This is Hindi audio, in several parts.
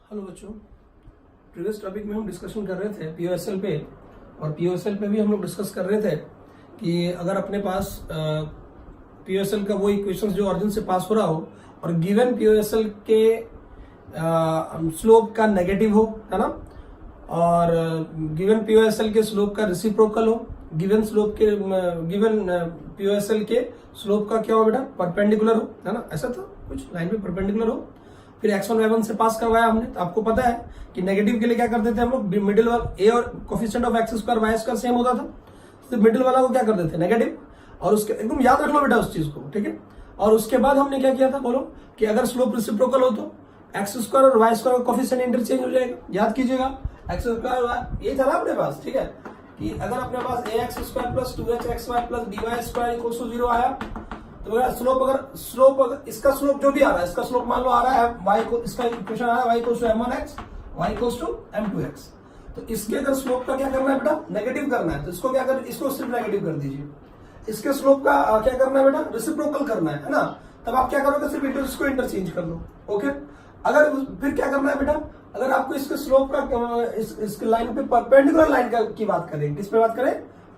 हेलो बच्चों, प्रीवियस टॉपिक में हम डिस्कशन कर रहे थे पीओएसएल पे, और पीओएसएल पे भी हम लोग डिस्कस कर रहे थे कि अगर अपने पास पीओएसएल का वो इक्वेशंस जो ऑरिजिन से पास हो रहा हो और गिवन पीओएसएल के स्लोप का नेगेटिव हो, है ना, और गिवन पीओएसएल के स्लोप का रेसिप्रोकल हो, गिवन पीओएसएल के स्लोप का क्या हो बेटा, परपेंडिकुलर हो, है ना, ऐसा था कुछ लाइन पे परपेंडिकुलर हो। फिर x1 y1 से पास करवाया हमने, तो आपको पता है कि नेगेटिव के लिए क्या करते थे हम लोग, मिडिल वाला a और coefficient of x square y square same होता था, तो मिडिल वाला को क्या करते थे नेगेटिव, और उसके एकदम याद रख लो बेटा उस चीज को, ठीक है। और उसके बाद हमने क्या किया था बोलो, कि अगर स्लोप रेसिप्रोकल हो तो x स्क्वायर और y स्क्वायर का कोफिशिएंट इंटरचेंज हो जाएगा, याद कीजिएगा x स्क्वायर ये था ना अपने पास, ठीक है, कि अगर अपने पास ax square plus 2hxy plus dy square equals to 0 आया, तो स्लोप अगर इसका स्लोप जो भी आ रहा है, इसका स्लोप मान लो आ रहा है y को, इसका इक्वेशन आ रहा है y equals to m1x y equals to m2x, तो इसके अगर स्लोप का क्या करना है बेटा, नेगेटिव करना है, तो इसको क्या कर, इसको सिर्फ नेगेटिव कर दीजिए। इसके स्लोप का क्या करना है बेटा, रेसिप्रोकल करना है ना, तब आप क्या करोगे, सिर्फ इसको इंटरचेंज कर लो, ओके। अगर फिर क्या करना है बेटा, अगर आपको इसके स्लोप का इसके लाइन पे परपेंडिकुलर लाइन की बात करें, किस पे बात करें,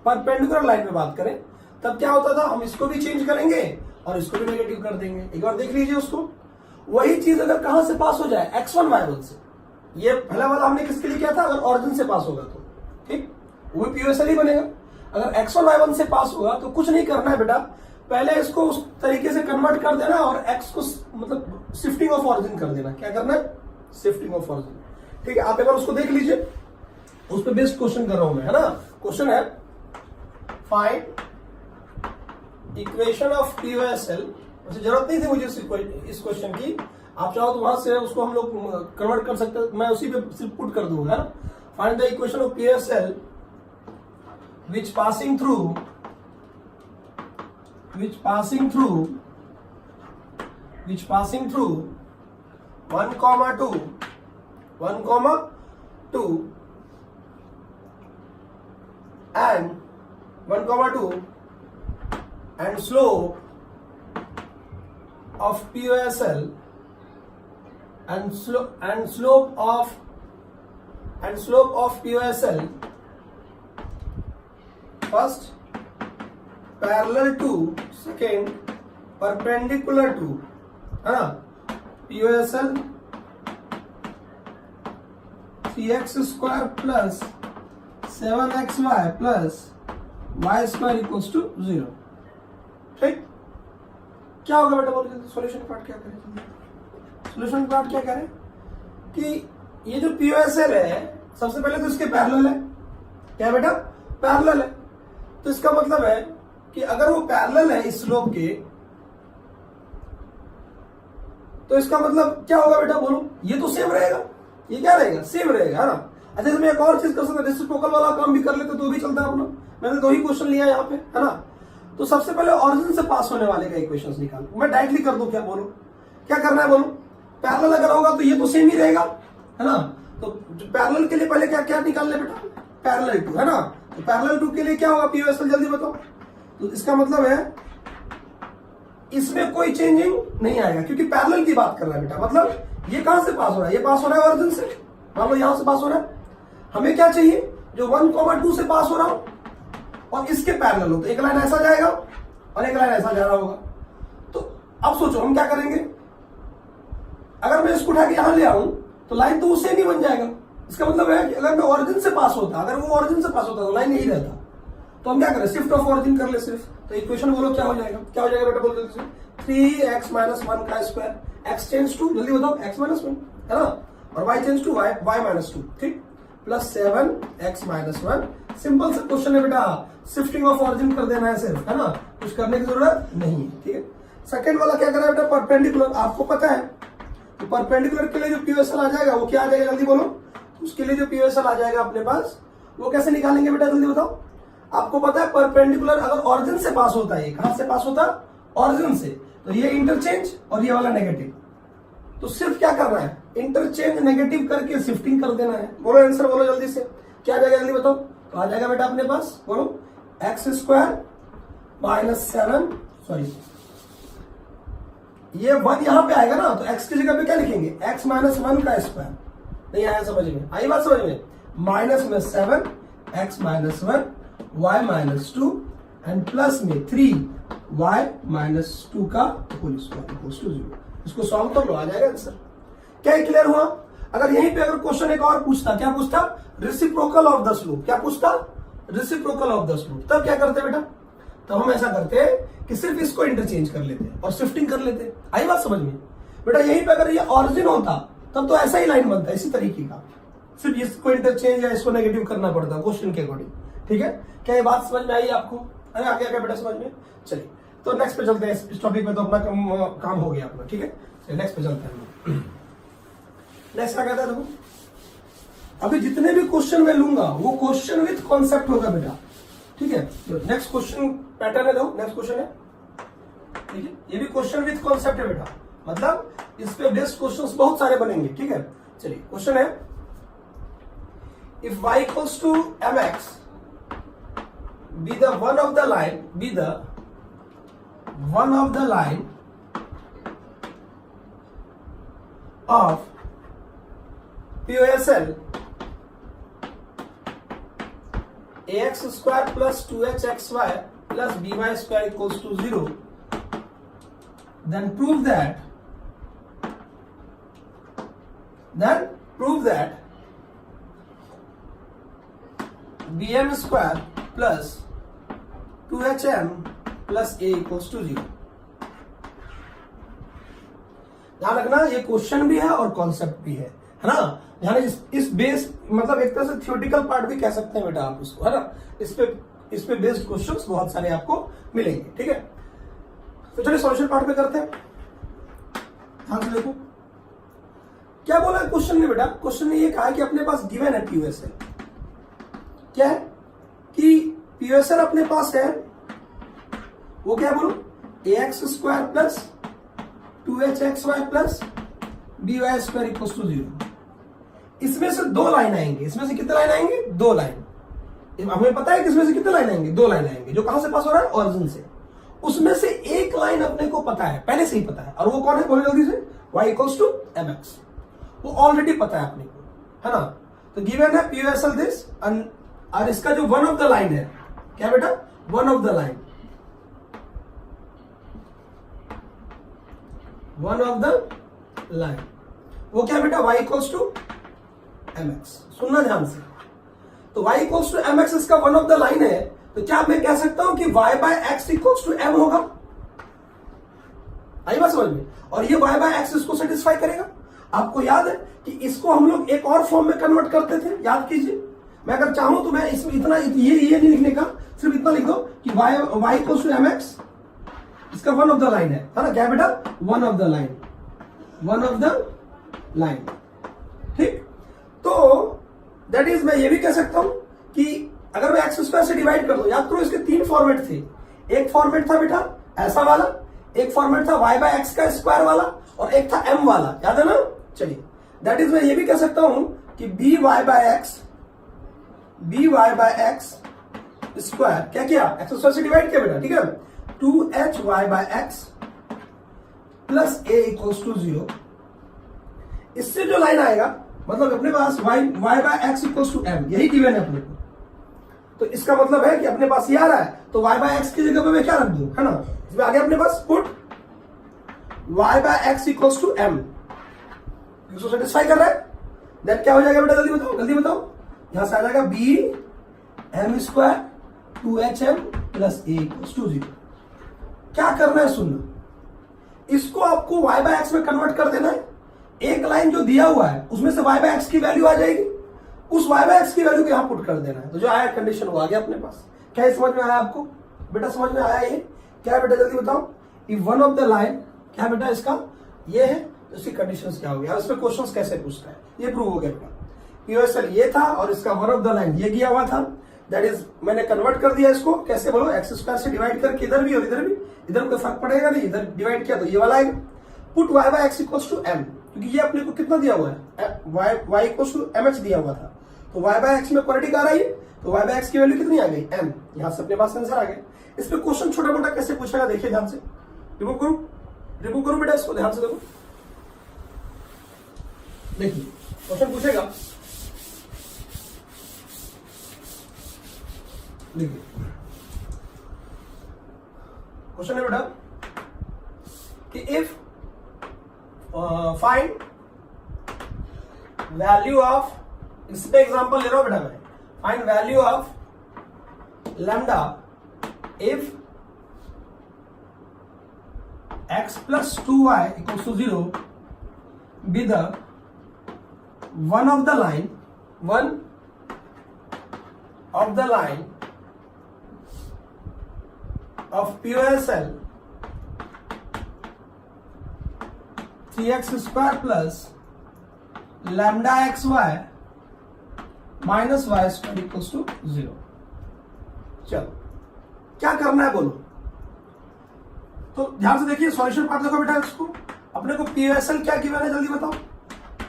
परपेंडिकुलर लाइन पे बात करें, तब क्या होता था, हम इसको भी चेंज करेंगे और इसको भी नेगेटिव कर देंगे। एक बार देख लीजिए उसको, वही चीज अगर कहां से पास हो जाए, x1 y1 से, ये पहला वाला हमने किसके लिए किया था, अगर ऑरिजिन से पास होगा तो ठीक, वो पीओएसएल ही बनेगा। अगर x1 y1 से पास होगा तो कुछ नहीं करना है बेटा, पहले इसको उस तरीके से कन्वर्ट कर देना और x को मतलब शिफ्टिंग ऑफ ऑरिजिन कर देना। क्या करना है, शिफ्टिंग ऑफ ऑरिजिन, ठीक है। आप एक बार उसको देख लीजिए, उस पर बेस्ड क्वेश्चन कर रहा हूं मैं, है ना। क्वेश्चन है फाइंड इक्वेशन ऑफ पीओएसएल, वैसे जरूरत नहीं थी मुझे इस क्वेश्चन की, आप चाहो तो वहां से उसको हम लोग कन्वर्ट कर सकते हैं, मैं उसी पे सिर्फ पुट कर दूंगा। Find the equation of POSL which passing through 1,2 and slope of POSL and slope of POSL first parallel to, second perpendicular to, है ना, POSL 3x square plus 7xy plus y square equals to 0, ठीक। क्या होगा बेटा, बोलिए सॉल्यूशन पार्ट क्या करें, सॉल्यूशन पार्ट क्या करें कि ये जो पीओएसएल है, सबसे पहले तो इसके पैरेलल है, क्या बेटा, पैरेलल है, तो इसका मतलब है कि अगर वो पैरेलल है इस स्लोप के, तो इसका मतलब क्या होगा बेटा, बोलो, ये तो सेम रहेगा, ये क्या रहेगा, सेम रहेगा, है ना। अच्छा, तो मैं एक और चीज कर सकता, रेसिप्रोकल वाला काम भी कर लेते तो भी चलता है अपना, मैंने 2 ही क्वेश्चन लिया यहाँ पे, है ना। तो सबसे पहले ऑरिजिन से पास होने वाले का इक्वेशंस निकाल, मैं डायरेक्टली कर दूं, क्या बोलो, क्या करना है बोलो, पैरेलल अगर होगा तो ये तो सेम ही रहेगा, है ना। तो पैरेलल के लिए पहले क्या क्या निकाल ले बेटा, पैरेलल टू, है ना। तो पैरेलल टू के लिए क्या होगा पीओएसएल, जल्दी बताओ। तो इसका मतलब है इसमें कोई चेंजिंग नहीं आएगा, क्योंकि पैरेलल की बात कर रहा है बेटा, मतलब ये कहां से पास हो रहा है, ये पास हो रहा है ऑरिजिन से, मान लो यहां से पास हो रहा है, हमें क्या चाहिए, जो 1,2 से पास हो रहा हो और इसके पैरेलल हो, तो एक लाइन ऐसा जाएगा और एक लाइन ऐसा जा रहा होगा। तो अब सोचो हम क्या करेंगे, अगर मैं इसको उठा के यहां ले आऊं तो लाइन तो उससे नहीं बन जाएगा। इसका मतलब है कि अगर मैं ऑरिजिन से पास होता, अगर वो ऑरिजिन से पास होता तो लाइन यही रहता, तो हम क्या करें, शिफ्ट ऑफ ऑरिजिन कर ले सिर्फ। तो इक्वेशन बोलो क्या हो जाएगा, क्या हो जाएगा बेटा, बोल दो 3x माइनस 1 का स्क्वायर, x चेंज टू, जल्दी बताओ, x माइनस 1, है ना, और y change to y minus 2, ठीक, प्लस 7x माइनस 1। सिंपल सा क्वेश्चन है बेटा, शिफ्टिंग ऑफ ऑरिजिन कर देना है सिर्फ, है ना, कुछ करने की जरूरत नहीं है, ठीक है। सेकंड वाला क्या कर रहा है बेटा, परपेंडिकुलर, आपको पता है, तो परपेंडिकुलर के लिए जो पीओएसएल आ जाएगा वो क्या आ जाएगा, जल्दी बोलो। तो उसके लिए जो पीओएसएल आ जाएगा अपने पास, वो कैसे निकालेंगे बेटा, जल्दी बताओ। आपको पता है परपेंडिकुलर अगर ऑरिजिन से पास होता है, कहां से पास होता है, ऑरिजिन से, तो ये इंटरचेंज और ये वाला नेगेटिव, तो सिर्फ क्या करना है, इंटरचेंज नेगेटिव करके शिफ्टिंग कर देना है। बोलो आंसर, बोलो जल्दी से, क्या आ जाएगा जल्दी बताओ। तो आ जाएगा बेटा अपने पास, बोलो, एक्स स्क्वायर माइनस 7, सॉरी ये 1 यहां पे आएगा ना, तो x की जगह पे क्या लिखेंगे, x माइनस 1 का स्क्वायर नहीं आया समझ में? आई बात समझ में? माइनस में 7 x minus 1 y minus 2 and plus में 3 y माइनस 2 का होल स्क्वायर इक्वल्स टू 0। इसको सॉल्व कर लो, आ जाएगा आंसर। क्या क्लियर हुआ? अगर यहीं पे अगर क्वेश्चन एक और पूछता, क्या पूछता? Reciprocal of the slope. क्या पूछता? Reciprocal of the slope. तब क्या करते बेटा? तब हम ऐसा करते कि सिर्फ इसको इंटरचेंज कर लेते और शिफ्टिंग कर लेते। आई बात समझ में? बेटा यहीं पे अगर ये ऑरिजिन होता तब तो ऐसा ही लाइन बनता, इसी तरीके का, सिर्फ इसको इंटरचेंज या इसको नेगेटिव करना पड़ता क्वेश्चन के अकॉर्डिंग। ठीक है, क्या ये बात समझ में आई आपको? अरे आ गया क्या बेटा समझ में? चलिए तो नेक्स्ट पे चलते हैं। इस टॉपिक पे तो अपना काम हो गया अपना। ठीक है, नेक्स्ट पे चलते हैं। नेक्स्ट क्या कहता है देखो, अभी जितने भी क्वेश्चन मैं लूंगा वो क्वेश्चन विथ कॉन्सेप्ट होगा बेटा। ठीक है, तो नेक्स्ट क्वेश्चन पैटर्न है, देखो नेक्स्ट क्वेश्चन है। ठीक है, ये भी क्वेश्चन विथ कॉन्सेप्ट है बेटा, मतलब इस पे बेस्ड क्वेश्चंस बहुत सारे बनेंगे। ठीक है, चलिए क्वेश्चन है, if y equals to mx be the one of the line of POSL ax square plus 2hxy plus by square equals to 0, then prove that bm square plus 2hm plus a equals to 0। ध्यान रखना ये क्वेश्चन भी है और कॉन्सेप्ट भी है ना। ध्यान इस बेस मतलब एक तरह से थियोरेटिकल पार्ट भी कह सकते हैं बेटा आप इसको, है ना। इस पे बेस्ड क्वेश्चंस बहुत सारे आपको मिलेंगे। ठीक है, तो चलिए सॉल्यूशन पार्ट में करते हैं। ध्यान से देखो क्या बोला है क्वेश्चन में बेटा। क्वेश्चन ने ये कहा कि अपने पास गिवन है पीओएसएल। क्या है कि पीओएसएल अपने पास है, वो क्या बोलो, ax square plus 2hxy plus by square equals to 0। इसमें से दो लाइन आएंगे। इसमें से कितने लाइन आएंगे? दो लाइन। हमें पता है कि इसमें से कितने लाइन आएंगे? दो लाइन आएंगे, जो कहां से पास हो रहा है? ओरिजिन से। उसमें से एक लाइन अपने को पता है, पहले से ही पता है, और वो कौन है? बोलो जल्दी से। y इक्वल्स टू mx, वो ऑलरेडी पता है अपने को, है ना। तो गिवन है पीओएसएल दिस, और इसका जो वन ऑफ द लाइन है, क्या बेटा? One of the line, one of the line, वो क्या बेटा? y equals to mx। सुनना ध्यान से, तो y इक्वल्स टू mx इसका वन ऑफ द लाइन है, तो क्या मैं कह सकता हूं कि y by x equals to m होगा? आई बात समझ में? और ये y बाय x इसको सेटिस्फाई करेगा। आपको याद है कि इसको हम लोग एक और फॉर्म में कन्वर्ट करते थे, याद कीजिए। मैं अगर चाहूं तो मैं इसमें इतना ये नहीं लिखने का, सिर्फ इतना लिख दो कि y इक्वल्स टू mx इसका वन ऑफ द लाइन है ना। क्या बेटा? One of the line, one of the line. ठीक, तो दैट इज मैं ये भी कह सकता हूं कि अगर मैं एक्स स्क्वायर से डिवाइड कर दो, याद करो इसके तीन फॉर्मेट थे। एक फॉर्मेट था बेटा ऐसा वाला, एक फॉर्मेट था y बाय एक्स का स्क्वायर वाला, और एक था m वाला, याद है ना। चलिए दैट इज मैं ये भी कह सकता हूं कि by बाय एक्स स्क्वायर क्या किया? एक्स स्क्वायर से डिवाइड किया बेटा। ठीक है, 2hy by X plus a equals to 0। इससे जो लाइन आएगा, मतलब अपने पास y by x equals to m, यही गिवन है अपने को। तो इसका मतलब है कि अपने पास ये आ रहा है, तो y बाय एक्स की जगह पे मैं क्या रख दूं, है ना। इसमें आ गया अपने पास put y by x equals to m, इसको सेटिस्फाई कर रहा है। देन क्या हो जाएगा बेटा? जल्दी बताओ, जल्दी बताओ। यहां से आ जाएगा b m square 2hm plus a equals to 0। क्या करना है सुनना, इसको आपको y बाय एक्स में कन्वर्ट कर देना है। एक लाइन जो दिया हुआ है उसमें से y बाय एक्स की वैल्यू आ जाएगी, उस y बाय एक्स की वैल्यू को यहां पुट कर देना है। तो जो आया कंडीशन वो आ गया अपने पास। क्या समझ में आया आपको बेटा? समझ में आया ये क्या है बेटा? जल्दी बताओ। If one of the line क्या बेटा इसका ये है, तो इसकी कंडीशंस क्या हो गया, इसमें क्वेश्चंस कैसे पूछता है, ये प्रूव हो गया बेटा। पीओएसएल ये था और इसका वन ऑफ द लाइन ये दिया हुआ था, दैट इज मैंने कन्वर्ट कर दिया इसको। कैसे बोलो? एक्स स्क्वायर से डिवाइड करके इधर भी और इधर भी, इधर कोई फर्क पड़ेगा नहीं, इधर डिवाइड किया तो ये वाला आएगा। Put y by x equals to m, क्योंकि ये अपने को कितना दिया हुआ है, y इक्वल्स टू mx दिया हुआ था, तो y बाय एक्स में क्वाड्रेटिक आ रही है, तो y बाय एक्स की वैल्यू कितनी आ गई? m। यहां से अपने पास आंसर आ गया। इस पे क्वेश्चन छोटा मोटा कैसे पूछेगा देखिए ध्यान से। रिमूव करो बेटा इसको, ध्यान से देखो। देखिए क्वेश्चन पूछेगा, देखिए क्वेश्चन है बेटा कि इफ फाइंड वैल्यू ऑफ, इस पे एग्जांपल ले रहा हूं बेटा मैं, find value of lambda if x plus 2y equals to 0 be the one of the line of POSL 3x square plus lambda xy minus y square equals to 0। चलो क्या करना है बोलो। तो ध्यान से देखिए सॉल्यूशन पार्ट देखो बेटा, इसको अपने को पीओएसएल क्या गिवन है जल्दी बताओ।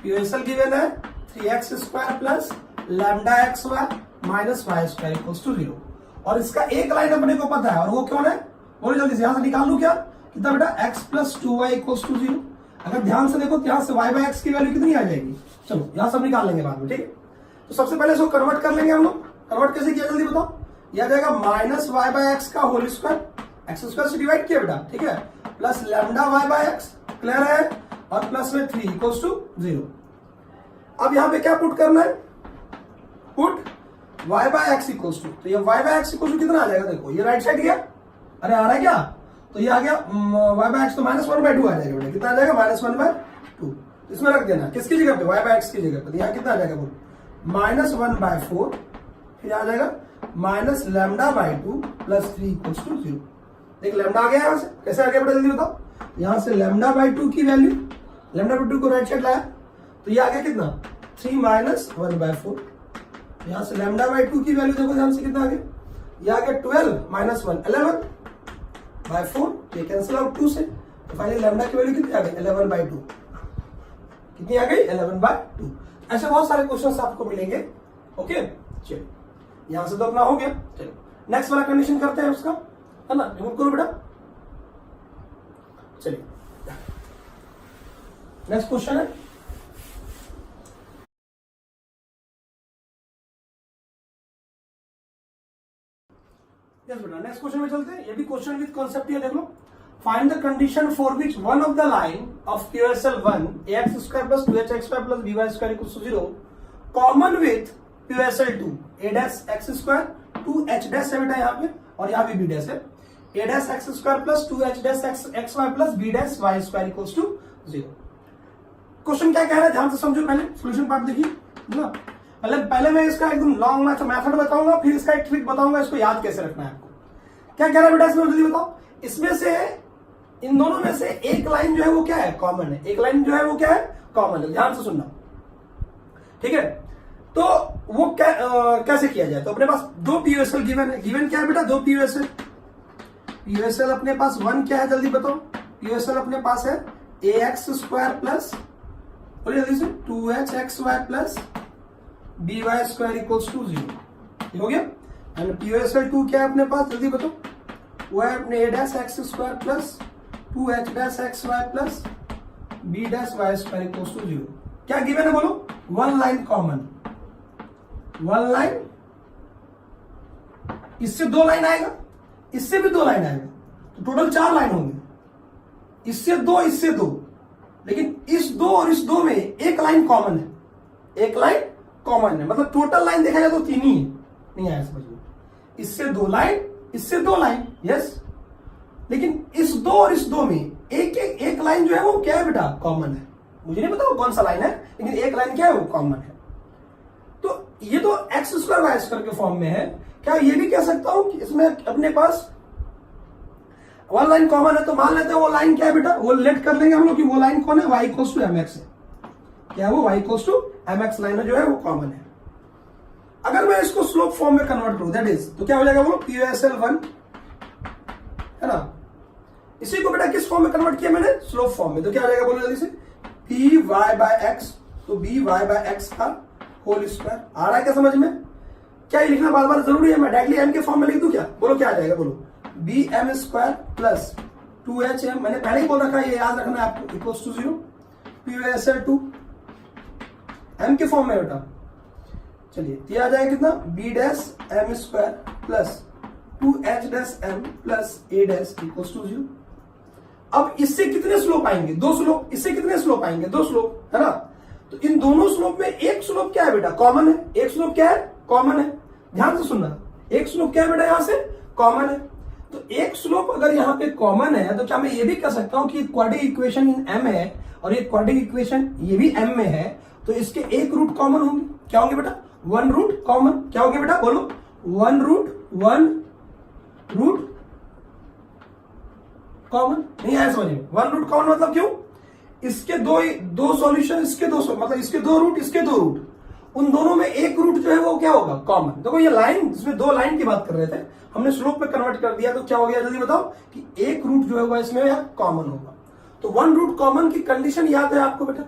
पीओएसएल गिवन है 3x square plus lambda X Y minus Y square equals to 0, और इसका एक लाइन अपने को पता है, और वो कौन है बोलो जल्दी से, यहां से निकाल लू क्या, कितना बेटा x plus 2y equals to 0। अगर ध्यान से देखो यहां से y बाय एक्स की वैल्यू कितनी आ जाएगी, चलो यहां सब निकाल लेंगे बाद में, ठीक है। तो सबसे पहले इसको कन्वर्ट कर लेंगे हम लोग। कन्वर्ट कैसे किया जल्दी बताओ। यह आ जाएगा माइनस वाई बाय एक्स का होल स्क्वायर, एक्स स्क्वायर से डिवाइड किया बेटा, ठीक है, plus lambda Y by X, clear है, और प्लस में 3 इक्वल्स टू 0। अब यहां पे क्या पुट करना है, put y by x equals to, तो ये y by x equals to कितना आ जाएगा, देखो ये राइट साइड गया, अरे आ रहा है क्या, तो ये आ गया y बाय एक्स, तो -1/2 आ जाएगा बेटा, कितना आ जाएगा -1/2। इसमें रख देना किसकी जगह पे, y बाय एक्स की जगह पे, यहाँ कितना आ जाएगा बोलो -1/4, फिर आ जाएगा minus lambda by 2 plus 3 equals to 0। देख लैम्डा आ गया यहां से, कैसे आ गया बेटा जल्दी बताओ। यहां से लैम्डा बाई 2 की वैल्यू, लैम्डा बाई 2 को राइट साइड लाया, तो ये आ गया कितना 3 माइनस 1/4। यहां से लैम्डा बाई 2 की वैल्यू देखो ध्यान से कितना आ गया, ये आ गया 12 माइनस 1 11/4, ये कैंसिल आउट 2 से, तो फाइनली लैम्डा की वैल्यू कितनी आ गई 11/2। कितनी आ गई 11/2। ऐसे बहुत सारे क्वेश्चन आपको मिलेंगे, ओके। चलिए यहां से तो अपना हो गया, चलो नेक्स्ट वाला कंडीशन करते हैं उसका, है ना, रिमूव करो बेटा। चलिए नेक्स्ट क्वेश्चन है, यस बेटा नेक्स्ट क्वेश्चन में चलते हैं। ये भी क्वेश्चन विद कॉन्सेप्ट ही है, देख लो। Find the condition for which one of the line of POSL 1 ax square plus 2hxy plus by square equals to 0 common with POSL 2 a dash x square 2h dash है बेटा यहाँ पे, और यहाँ भी b डैश है, a dash x square plus 2h dash xy plus b dash y square equals to 0। Question क्या कह रहा है ध्यान से समझो, पहले सॉल्यूशन पार्ट देखिए ना। पहले मैं इसका एकदम लॉन्ग मेथड बताऊंगा, फिर इसका एक ट्रिक बताऊंगा, इसको याद कैसे रखना है आपको। क्या कह रहा है बेटा इसमें जल्दी बताओ। इसमें से इन दोनों में से एक लाइन जो है वो क्या है, कॉमन है, एक लाइन जो है वो क्या है, कॉमन है, ध्यान से सुनना, ठीक है। तो वो कैसे किया जाए, तो अपने पास दो POSL गिवन है। गिवन क्या है बेटा, दो POSL अपने पास 1 क्या है जल्दी बताओ। POSL अपने पास है ax स्क्वायर प्लस बोलिए जल्दी से 2hxy plus by square equals to 0, हो गया। एंड POSL 2 क्या है अपने पास जल्दी बताओ, वो है अपने a dash x square plus 2h dash xy plus b dash y square equals to 0। क्या गिवन है बोलो, one line common, one line, इससे 2 लाइन आएगा, इससे भी 2 लाइन आएगा, तो टोटल 4 लाइन होंगे, इससे 2 इससे 2, लेकिन इस 2 और इस 2 में एक लाइन कॉमन है, एक लाइन कॉमन है, मतलब टोटल लाइन देखा जाए तो 3 ही है, नहीं आया समझ में, इससे 2 लाइन इससे 2 लाइन, यस, लेकिन इस 2 और इस 2 में एक लाइन जो है वो क्या है बेटा, कॉमन है। मुझे नहीं पता वो कौन सा लाइन है, लेकिन एक लाइन क्या है वो कॉमन है। तो ये तो एक्स स्क्वायर वाई स्क्वायर के फॉर्म में है। क्या ये भी कह सकता हूं कि इसमें अपने पास वन लाइन कॉमन है, तो मान लेते हैं वो लाइन क्या है बेटा, वो लेट कर लेंगे हम लोग कि वो लाइन कौन है, y इक्वल्स टू mx है। क्या है वो, y equals to mx line जो है वो कॉमन है। अगर मैं इसको स्लोप फॉर्म में कन्वर्ट करूं दैट इज, तो क्या हो जाएगा वो POSL 1 है ना, इसी को बेटा किस फॉर्म में कन्वर्ट किया मैंने, स्लोप फॉर्म में, तो क्या हो जाएगा बोलो जल्दी से, py बाय x, तो by बाय x का होल स्क्वायर। आ रहा है क्या समझ में, क्या ये लिखना बार बार जरूरी है, मैं डायरेक्टली m के फॉर्म में लिख दूं क्या, बोलो क्या आ जाएगा बोलो, bm स्क्वायर प्लस 2hm, मैंने पहले ही बोल रखा है ये याद रखना है आपको, इक्वल्स टू 0। POSL 2 एम के फॉर्म में बेटा। चलिए तो ये आ जाएगा कितना, B dash M square plus 2h dash M plus a dash equals to 0। अब इससे कितने स्लोप आएंगे, 2 स्लोप। इससे कितने स्लोप आएंगे, 2 स्लोप, है ना। तो इन दोनों स्लोप में एक स्लोप क्या है बेटा, कॉमन है। एक स्लोप क्या है, कॉमन है। ध्यान से सुनना, एक स्लोप क्या है बेटा, यहां से कॉमन है। तो एक स्लोप अगर यहाँ पे कॉमन है तो क्या मैं ये भी कह सकता हूं कि क्वाड्रेटिक इक्वेशन इन m है और ये क्वाड्रेटिक इक्वेशन ये भी m में है, तो इसके एक रूट कॉमन होंगे। क्या होंगे बेटा, 1 रूट कॉमन। क्या होंगे बेटा, बोलो, 1 रूट कॉमन। नहीं आया समझ में, 1 रूट कॉमन मतलब क्यों, इसके दो सॉल्यूशन, इसके दो मतलब इसके 2 रूट, इसके 2 रूट, उन दोनों में एक रूट जो है वो क्या होगा, कॉमन। देखो ये लाइन, इसमें 2 लाइन की बात कर रहे थे, हमने स्लोप में कन्वर्ट कर दिया, तो क्या हो गया जल्दी बताओ, कि एक रूट जो है इसमें कॉमन होगा। तो 1 रूट कॉमन की कंडीशन याद है आपको बेटा,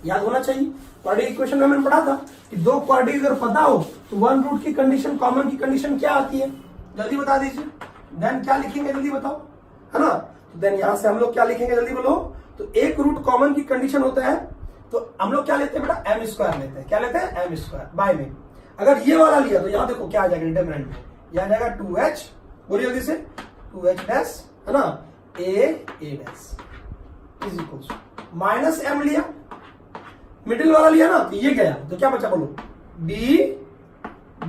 याद होना चाहिए। क्वाड्रेटिक इक्वेशन में मैंने पढ़ा था कि 2 क्वाड्रेटिक अगर पता हो तो 1 रूट की कंडीशन, कॉमन की कंडीशन क्या आती है, जल्दी बता दीजिए। देन क्या लिखेंगे जल्दी बताओ, है ना। देन यहां से हम लोग क्या लिखेंगे जल्दी बोलो। तो एक रूट कॉमन की कंडीशन होता है, तो हम लोग क्या लेते हैं बेटा, एम स्क्वायर लेते हैं। क्या लेते हैं, एम स्क्वायर बाय में। अगर ये वाला लिया तो यहां देखो क्या आ जाएगा डिटरमिनेंट में, यहां जाएगा 2h, बोलिए जल्दी से, 2h डैश, है ना, a dash is equal minus m लिया, मिडिल वाला लिया ना, तो ये गया, तो क्या बचा बोलो,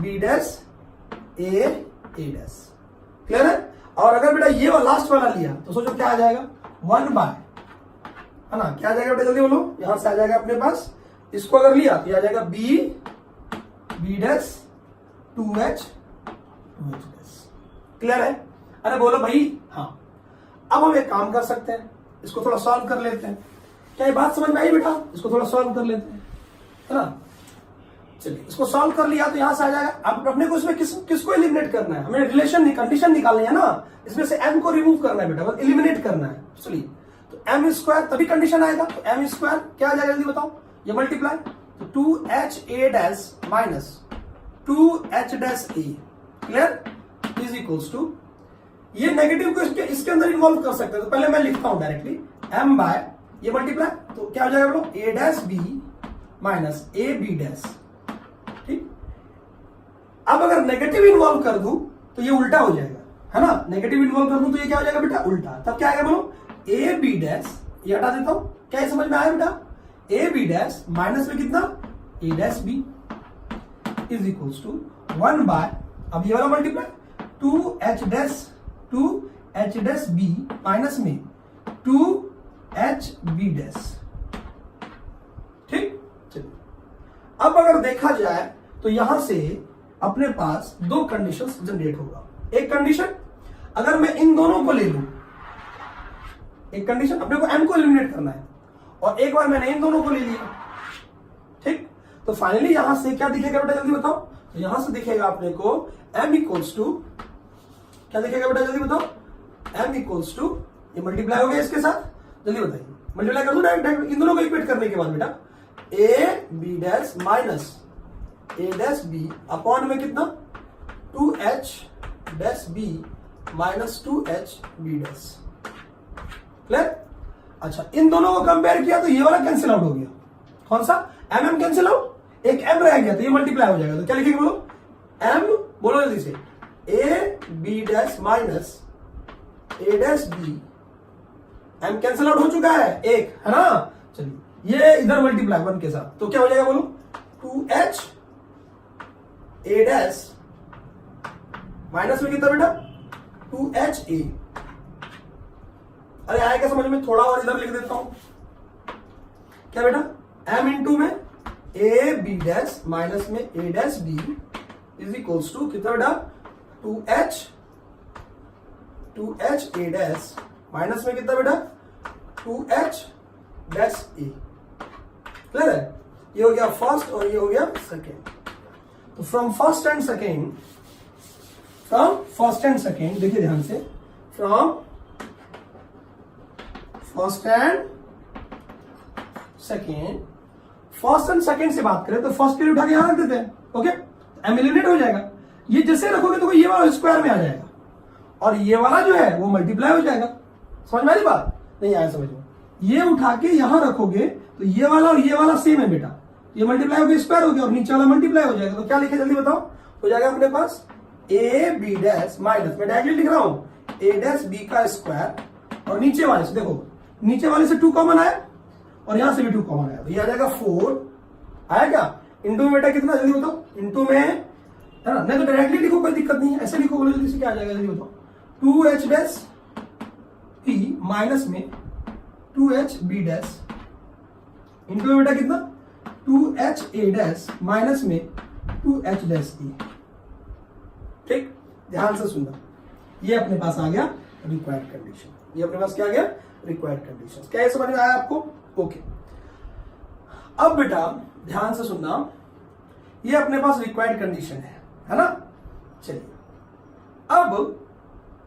b dash a dash. Clear है। और अगर बेटा ये वाला लास्ट वाला लिया तो सोचो क्या आ जाएगा, 1 बाय, है ना, क्या आ जाएगा बेटा जल्दी बोलो, यहां से आ जाएगा अपने पास, इसको अगर लिया तो आ जाएगा b dash 2h dash. Clear है। अरे बोलो भाई हाँ। अब हम एक काम कर सकते हैं, इसको थोड़ा सॉल्व कर लेते हैं। क्या ये बात समझ में आई बेटा, इसको थोड़ा सॉल्व कर लेते हैं, है ना। चलिए इसको सॉल्व कर लिया तो यहां से आ जाएगा। अब अपने को इसमें किसको एलिमिनेट करना है, हमें रिलेशन कंडीशन निकालनी है ना, इसमें से m को रिमूव करना है बेटा, बस एलिमिनेट करना है। चलिए तो एम स्क्वायर तभी कंडीशन आएगा, तो एम स्क्वायर क्या आ जाएगा जल्दी बताओ, ये मल्टीप्लाई, तो 2h dash minus 2h dash a, clear, is equals to, ये नेगेटिव को इसके अंदर इन्वॉल्व कर सकते हैं, तो पहले मैं लिखता हूं डायरेक्टली, m बाय ये मल्टीप्लाई, तो क्या हो जाएगा बोलो, a dash b minus a b dash. ठीक, अब अगर नेगेटिव इन्वॉल्व कर दूं तो ये उल्टा हो जाएगा, है ना। नेगेटिव इन्वॉल्व कर दूं तो ये क्या हो जाएगा बेटा, उल्टा। तब क्या आएगा बोलो, a b डैश, ये हटा देता हूं, क्या समझ में आया बेटा, a b डैश माइनस में कितना, a dash b is equals to 1 by, अब ये वाला multiply, 2h dash b minus में 2h b डैश। ठीक, चलिए अब अगर देखा जाए तो यहां से अपने पास 2 कंडीशंस जनरेट होगा। एक कंडीशन, अगर मैं इन दोनों को ले लूं, एक कंडीशन अपने को m को एलिमिनेट करना है, और एक बार मैंने इन दोनों को ले लिया, ठीक, तो फाइनली यहां से क्या दिखेगा बेटा जल्दी बताओ, तो यहां से दिखेगा अपने को m इक्वल्स टू, क्या दिखेगा बेटा जल्दी बताओ, m इक्वल्स टू, ये मल्टीप्लाई हो गया इसके साथ, जल्दी बताइए, मल्टीप्लाई कर दो डायरेक्ट इन दोनों को इक्वेट करने के बाद बेटा, a b dash minus a dash b upon में कितना, 2h dash b minus 2h b dash. Clear. अच्छा, इन दोनों को कंपेयर किया तो ये वाला कैंसिल आउट हो गया, कौन सा, m कैंसिल आउट, एक m रह गया, तो ये मल्टीप्लाई हो जाएगा, तो क्या लिखेंगे बोलो, m, बोलो जल्दी से, a b dash minus a dash b, m cancel out हो चुका है एक, है ना। चलिए ये इधर मल्टीप्लाई 1 के साथ, तो क्या हो जाएगा बोलो, 2h a डैश माइनस में कितना बेटा, 2h a। अरे आएगा समझ में, थोड़ा और इधर लिख देता हूं, क्या बेटा, m इंटू में a b डैश माइनस में a dash b is equals to कितना बेटा, 2h a डैश माइनस में कितना बेटा, 2h डैश a। क्लियर है। ये हो गया फर्स्ट और ये हो गया सेकेंड। तो फ्रॉम फर्स्ट एंड सेकेंड, देखिए ध्यान से, फ्रॉम फर्स्ट एंड सेकेंड से बात करें तो फर्स्ट के लिए उठा के यहां रख देते हैं, ओके, एम एलिमिनेट हो जाएगा। ये जैसे रखोगे तो ये वाला स्क्वायर में आ जाएगा, और ये वाला जो है वो मल्टीप्लाई हो जाएगा। समझ में आई बात, नहीं आया समझ में, ये उठा के यहां रखोगे तो ये वाला और ये वाला सेम है बेटा, ये मल्टीप्लाई होकर स्क्वायर हो गया और नीचे वाला मल्टीप्लाई हो जाएगा, तो क्या लिखे जल्दी बताओ? हो जाएगा अपने पास ए बी डैश माइनस, मैं डायरेक्टली लिख रहा हूं ए डैश बी का स्क्वायर, और नीचे वाले से देखो, नीचे वाले से 2 कॉमन आया और यहां से भी 2 कॉमन आया, तो ये आ जाएगा 4 आया क्या? इंटू में बेटा कितना जल्दी बताओ? इंटू में है ना, नहीं तो डायरेक्टली लिखो, कोई दिक्कत नहीं है, ऐसे लिखो, बोलो जल्दी से क्या आ जाएगा जल्दी बताओ? 2h डैश p माइनस में 2h b डैश इंटू में बेटा कितना? 2h a डैश माइनस में 2h डैश e। ठीक, ध्यान से सुनना, ये अपने पास आ गया रिक्वायर्ड कंडीशन। ये अपने पास क्या आ गया? Required condition. क्या ये समझ में आया आपको? ओके। अब बेटा ध्यान से सुनना, ये अपने पास रिक्वायर्ड कंडीशन है ना? चलिए, अब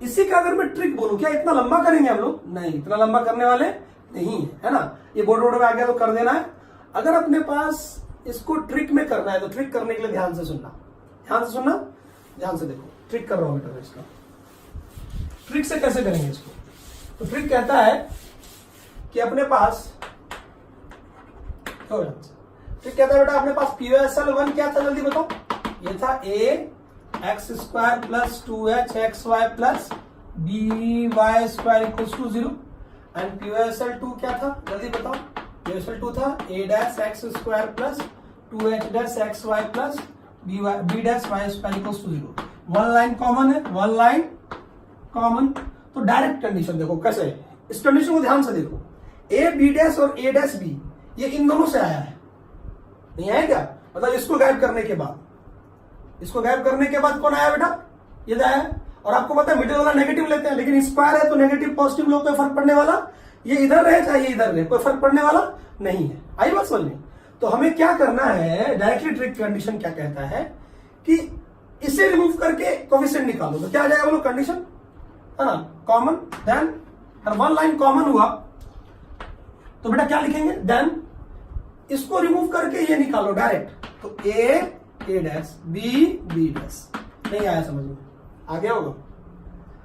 इसी का अगर मैं ट्रिक बोलूं, क्या इतना लंबा करेंगे हम लोग? नहीं, इतना लंबा करने वाले नहीं है ना। ये बोर्ड में आ गया तो कर देना है। अगर अपने पास इसको ट्रिक में करना है तो ट्रिक करने के लिए ध्यान से सुनना, ध्यान से सुनना, ध्यान से देखो, ट्रिक कर रहा हूं बेटा इसका। ट्रिक से कैसे करेंगे इसको? तो ट्रिक कहता है कि अपने पास ट्रिक कहता है बेटा अपने पास POSL1 क्या था जल्दी बताओ? ये था a x square plus 2h xy plus by square equals to 0। And POSL2 क्या था जल्दी बताओ? POSL2 था a dash x square plus 2h dash xy plus b dash y square equals to 0। One line common है, वन लाइन कॉमन, तो डायरेक्ट कंडीशन देखो कैसे है। इस कंडीशन को ध्यान से देखो, a b डैश और a डैश b ये इन दोनों से आया है, नहीं आया क्या? मतलब इसको गायब करने के बाद, इसको गायब करने के बाद कौन आया बेटा? ये आया। और आपको पता है मिडिल वाला नेगेटिव लेते हैं, लेकिन स्क्वायर है तो नेगेटिव पॉजिटिव लोग कोई फर्क पड़ने वाला, ये इधर रहे चाहे इधर रहे, कोई फर्क पड़ने वाला नहीं है। आई बात समझ में? तो हमें क्या करना है, डायरेक्टली ट्रिक कंडीशन क्या कहता है कि इसे रिमूव करके कोफिशिएंट निकालो, तो क्या आ जाएगा बोलो? कंडीशन है ना, common, then one line common हुआ तो बेटा क्या लिखेंगे? देन इसको रिमूव करके ये निकालो डायरेक्ट, तो a डैश b डैश। नहीं आया समझ में? आ गया होगा?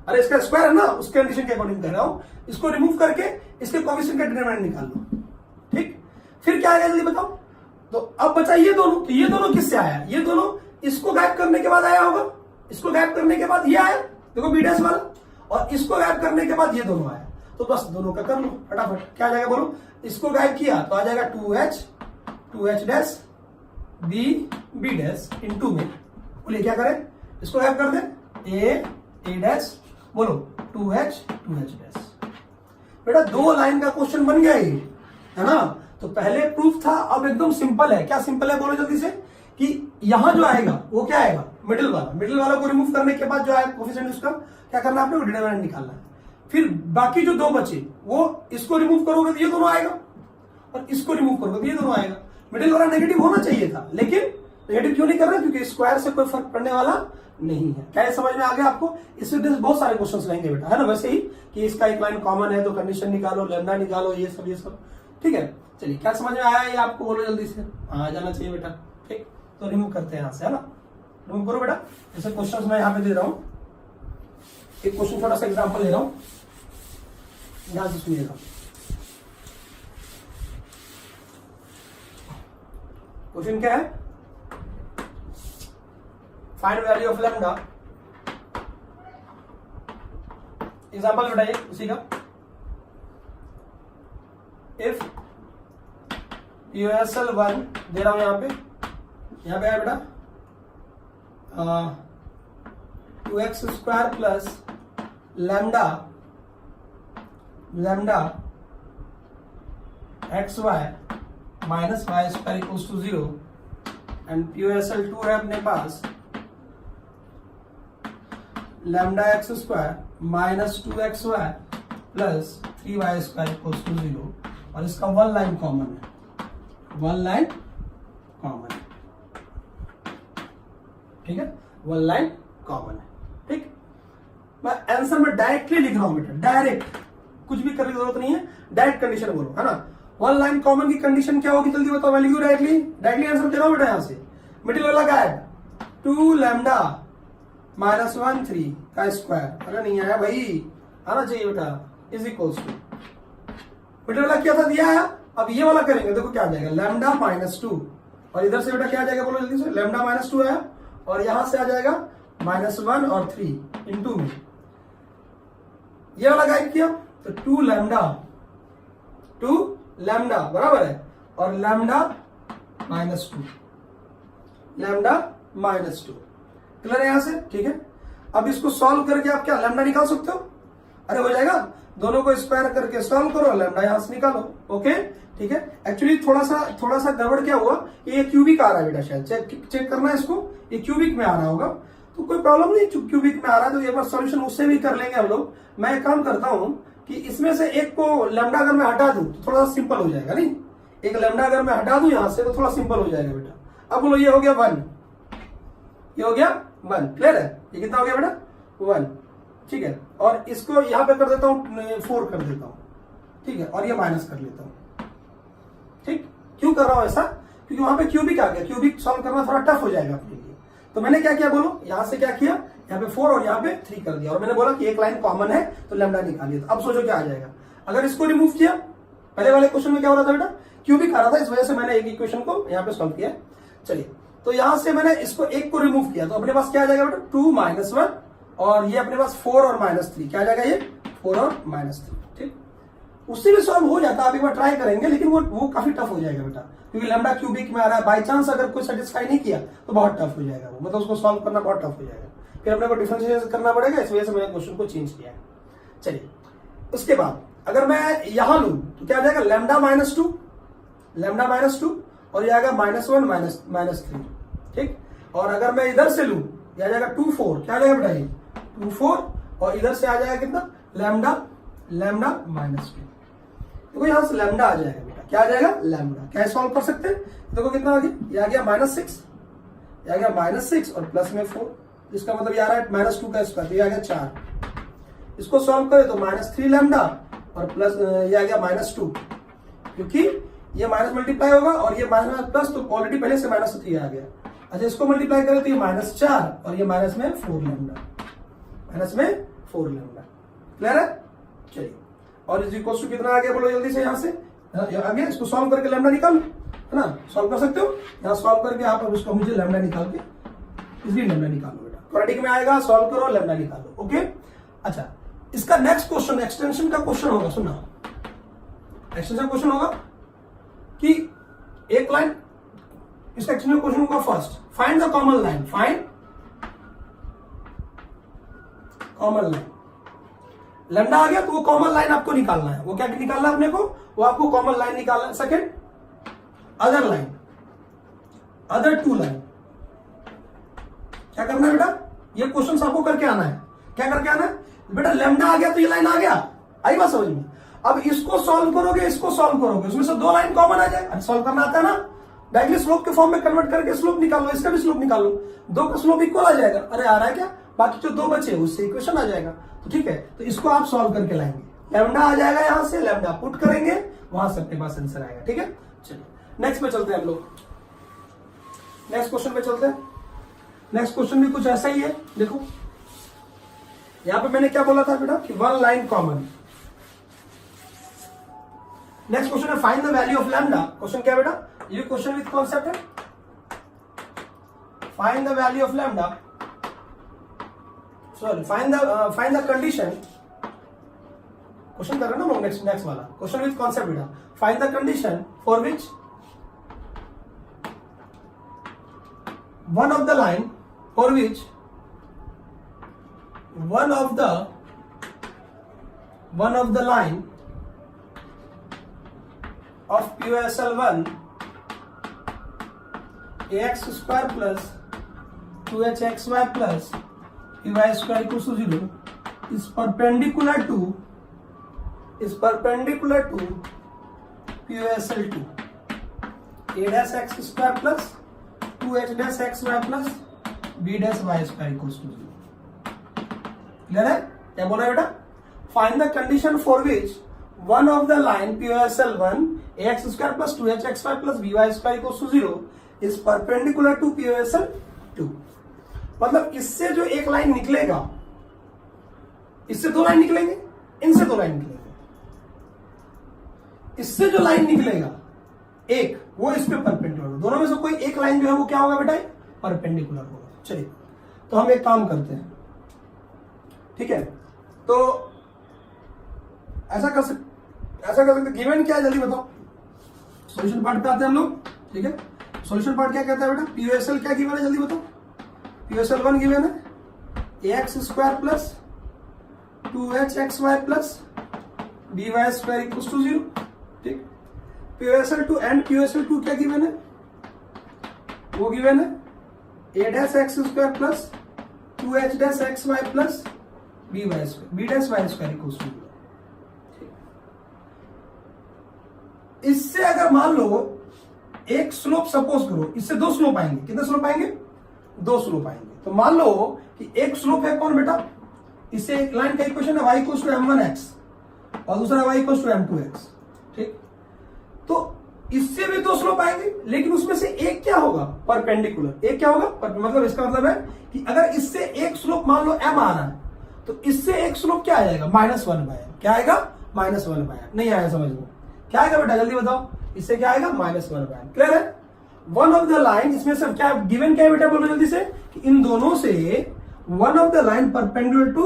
अरे इसका स्क्वायर है ना, उस कंडीशन के अकॉर्डिंग कर रहा हूं, इसको रिमूव करके इसके कोफिशिएंट का डिटरमिनेंट निकाल लो। ठीक, फिर क्या आएगा जल्दी बताओ? तो अब बचा ये दोनों, तो ये दोनों किससे आया? ये दोनों इसको गायब करने के बाद आया होगा, इसको गायब करने के बाद ये आया, देखो b डैश वाला, और इसको गायब करने के बाद ये दोनों आया, तो बस दोनों का कर लो फटाफट। क्या आ जाएगा बोलो? इसको गायब किया तो आ जाएगा 2h dash b dash into में, बोलिए क्या करें? इसको गायब कर दे, a डैश, बोलो 2h डैश। बेटा 2 लाइन का क्वेश्चन बन गया ये, है ना? तो पहले प्रूफ था, अब एकदम सिंपल है। क्या सिंपल है बोलो जल्दी से? कि यहां जो आएगा वो क्या आएगा? मिडिल वाला। मिडिल वाला को रिमूव करने के बाद जो आएगा कोफिशिएंट, उसका क्या करना है आपने? डिटरमिनेंट निकालना है। फिर बाकी जो 2 बचे वो इसको रिमूव करोगे तो ये दोनों आएगा, और इसको रिमूव करोगे तो ये दोनों आएगा। मिडिल वाला नेगेटिव होना चाहिए था, लेकिन नेगेटिव क्यों नहीं कर रहे? क्योंकि स्क्वायर से कोई फर्क पड़ने वाला नहीं है। क्या ये समझ में आ गया आपको? इससे बहुत सारे क्वेश्चंस रहेंगे बेटा, है ना? वैसे ही कि इसका एक लाइन कॉमन है तो कंडीशन निकालो, लैम्डा निकालो, ये सब। ठीक है, चलिए क्या समझ में आया ये आपको? बोलो जल्दी से। आ जाना चाहिए बेटा। ठीक, तो रिमूव करते हैं यहां से, है ना? रिमूव करो बेटा। जैसे क्वेश्चन मैं यहाँ पे दे रहा हूँ, एक क्वेश्चन थोड़ा सा एग्जाम्पल ले रहा हूँ, ध्यान से सुनिएगा। क्वेश्चन क्या है? Find value of lambda. Example बताइए उसी का। इफ POSL1 दे रहा हूं यहां पे है बेटा 2x square plus lambda xy minus y square equals to 0, and POSL2 है अपने पास lambda x square minus 2xy plus 3y square equals to 0, और इसका वन लाइन कॉमन है, वन लाइन कॉमन है। ठीक है, वन लाइन कॉमन है। ठीक, मैं आंसर में डायरेक्टली लिख रहा हूं बेटा, डायरेक्ट, कुछ भी करने की जरूरत नहीं है, डायरेक्ट कंडीशन बोलो, है ना? वन लाइन कॉमन की कंडीशन क्या होगी जल्दी बताओ? मैं लिखूं डायरेक्टली आंसर दे रहा हूं बेटा। यहां से मिडिल वाला क्या है? 2 लैम्डा माइनस 1 3 का स्क्वायर। अगर नहीं आया भाई, आना चाहिए बेटा, इज इक्वल्स टू मिडिल वाला क्या था दिया है। अब ये वाला करेंगे, देखो क्या आ जाएगा? लैम्डा माइनस 2 और इधर से बेटा क्या आ जाएगा बोलो जल्दी से, लैम्डा -2 आया और यहां से आ जाएगा -1 और 3 इंटू में ये वाला गाइड किया तो 2 लैम्डा बराबर है और लैम्डा -2 क्लियर है यहां से, ठीक है। अब इसको सॉल्व करके आप क्या लैम्डा निकाल सकते हो, अरे हो जाएगा, दोनों को स्क्वायर करके सॉल्व करो, लैम्डा यहां से निकालो, ओके ठीक है। एक्चुअली थोड़ा सा गड़बड़ क्या हुआ, ये क्यूबिक आ रहा है बेटा, शायद चेक करना है इसको, ये क्यूबिक में आ रहा होगा तो कोई प्रॉब्लम नहीं, क्यूबिक में आ रहा है तो एक बार सॉल्यूशन उससे भी कर लेंगे हम लोग। मैं एक काम करता हूं कि इसमें से एक को लैम्डा अगर मैं हटा दूं तो थोड़ा सा सिंपल हो जाएगा, नहीं एक लैम्डा अगर मैं हटा दूं यहां से तो थोड़ा सिंपल हो जाएगा बेटा। अब बोलो ये हो गया 1, ये हो गया 1, क्लियर है, ये कितना हो गया बेटा 1, ठीक है। और इसको यहां पे कर देता हूं 4 कर देता हूं, ठीक है, और ये माइनस कर लेता हूं, ठीक। क्यों कर रहा हूं ऐसा, क्योंकि वहां पे क्यूबिक आ गया, क्यूबिक सॉल्व करना थोड़ा टफ हो जाएगा अपने लिए। तो मैंने क्या किया बोलो, यहां से क्या किया, यहाँ पे 4 और यहाँ पे 3 कर दिया और मैंने बोला कि एक लाइन कॉमन है तो लैम्डा निकालिए। तो अब सोचो क्या आ जाएगा, अगर इसको रिमूव किया, पहले वाले क्वेश्चन में क्या हो रहा था बेटा, क्यूबिक आ रहा था, इस वजह से मैंने एक इक्वेशन को यहाँ पे सॉल्व किया। चलिए तो यहां से मैंने इसको एक को रिमूव किया तो अपने पास क्या आ जाएगा बेटा 2 -1 और ये अपने पास 4 और -3, क्या आ जाएगा ये 4 और -3, ठीक। उससे भी सॉल्व हो जाता है, आप एक बार ट्राई करेंगे, लेकिन वो काफी टफ हो जाएगा बेटा, क्योंकि लैम्डा क्यूबिक में आ रहा है, बाई चांस अगर कोई सेटिस्फाई नहीं किया तो बहुत टफ हो जाएगा वो, मतलब उसको सॉल्व करना बहुत टफ हो जाएगा, फिर अपने को डिफरेंशिएशन करना पड़ेगा, इस वजह से मैंने क्वेश्चन को चेंज किया है। चलिए उसके बाद अगर मैं यहां लूं तो क्या आ जाएगा लैम्डा -2 और ये आएगा -1 -3, ठीक। और अगर मैं इधर से लूं ये आ जाएगा 2 4, क्या आ जाएगा बेटा ये 2 4 और इधर से आ जाएगा कितना लैम्डा -2, देखो यहां से लैम्डा आ जाएगा बेटा, क्या आ जाएगा लैम्डा, क्या सॉल्व कर सकते हैं, देखो कितना आ गया, ये आ गया -6, ये आ गया -6 और प्लस में 4, इसका मतलब ये आ रहा है -2 का स्क्वायर, ये आ गया 4, इसको सॉल्व करें तो -3 लैम्डा और प्लस ये आ गया -2, क्योंकि ये माइनस मल्टीप्लाई होगा और ये माइनस प्लस, तो ऑलरेडी पहले से -3 आ गया। अच्छा इसको मल्टीप्लाई करें तो ये -4 और ये माइनस में 4 लैम्डा, क्लियर है। चलिए और इज इक्वल टू कितना आ गया बोलो जल्दी से, यहां से आ गया, इसको सॉल्व करके लैम्डा निकालो, है ना, सॉल्व कर सकते हो, यहाँ सॉल्व करके आप अब इसको मुझे लैम्डा निकाल के इसलिए लैम्डा निकालो बेटा, क्वाड्रेटिक में आएगा, सॉल्व करो लैम्डा निकालो, ओके। अच्छा इसका नेक्स्ट क्वेश्चन एक्सटेंशन का क्वेश्चन होगा, सुना एक्सटेंशन क्वेश्चन होगा कि एक लाइन, इसका एक्सटेंशन क्वेश्चन होगा first, find the common line, find common line, lambda आ गया तो वो कॉमन लाइन आपको निकालना है, वो क्या निकालना है अपने को, वो आपको कॉमन लाइन निकालना है। Second other line, other 2 line, क्या करना है बेटा, ये क्वेश्चन आपको करके आना है, क्या करके आना है बेटा, लैम्डा आ गया तो ये लाइन आ गया, आई बात समझ में। अब इसको सॉल्व करोगे, इसको सॉल्व करोगे, उसमें से 2 लाइन कॉमन आ जाए, सॉल्व करना आता है ना, डायरेक्टली स्लोप के फॉर्म में कन्वर्ट करके स्लोप निकाल लो, इसका भी स्लोप निकाल लो, 2 का स्लोप इक्वल आ जाएगा, अरे आ रहा है क्या, बाकी जो 2 बचे उससे इक्वेशन आ जाएगा, तो ठीक है, तो इसको आप सॉल्व करके लाएंगे, लैम्डा आ जाएगा, यहां से लैम्डा पुट करेंगे, वहां से अपने पास आंसर आएगा, ठीक है। चलिए नेक्स्ट पे चलते हैं हम लोग, नेक्स्ट क्वेश्चन पे चलते हैं। नेक्स्ट क्वेश्चन भी कुछ ऐसा ही है, देखो यहां पे मैंने क्या बोला था बेटा कि 1 लाइन कॉमन। नेक्स्ट क्वेश्चन है find the value of lambda, question क्या बेटा, ये क्वेश्चन विथ कॉन्सेप्ट है, find the value of lambda, sorry find the condition, question कर रहे हैं ना नेक्स्ट वाला, क्वेश्चन विथ कॉन्सेप्ट बेटा, find the condition for which one of the line for which one of the line of POSL1 ax square plus 2hxy plus py square equals to 0 is perpendicular to POSL2 a dash x square plus 2h dash xy plus b dash y square equals to 0, clear है, क्या बोल रहा है बेटा, find the condition for which one of the line POSL1 ax square plus 2hxy plus by square equals to 0 is perpendicular to POSL2, मतलब इससे जो एक लाइन निकलेगा, इससे 2 लाइन निकलेंगे, इनसे 2 लाइन निकलेंगे, इससे जो लाइन निकलेगा एक वो इस पे परपेंडिकुलर, दोनों में से कोई एक लाइन जो है वो क्या होगा बेटा, परपेंडिकुलर होगा। चलिए तो हम एक काम करते हैं, ठीक है, तो ऐसा कर सकते, गिवन क्या है जल्दी बताओ। सॉल्यूशन पार्ट पे आते हैं हम लोग, ठीक है। सॉल्यूशन पार्ट क्या कहता है बेटा, पीओएसएल क्या गिवन है जल्दी बताओ। पीओएसएल 1 गिवन है X square plus 2hxy plus dy square equals to 0, ठीक। पीओएसएल 2 एंड पीओएसएल 2 क्या गिवन है, वो गिवन है a dash X square plus 2h dash xy plus b dash y square equals to 0। इससे अगर मान लो एक स्लोप सपोज करो, इससे दो स्लोप आएंगे, कितने स्लोप आएंगे, दो स्लोप आएंगे। तो मान लो कि एक स्लोप है कौन बेटा, इससे एक लाइन का इक्वेशन है y इक्वल्स टू m1x और दूसरा y इक्वल्स टू m2x, ठीक। तो इससे भी दो स्लोप आएंगे, लेकिन उसमें से एक क्या होगा, परपेंडिकुलर। एक क्या होगा, मतलब इसका मतलब है कि अगर इससे एक स्लोप मान लो m आ रहा है, तो इससे एक स्लोप क्या आ जाएगा, -1/m। क्या आएगा, -1/m। नहीं आया समझ में, क्या आएगा बेटा जल्दी बताओ, इससे क्या आएगा, -1/m। क्लियर है। वन ऑफ द लाइन, इसमें से क्या गिवन क्या है बेटा, बोलो जल्दी से, कि इन दोनों से one of the line perpendicular to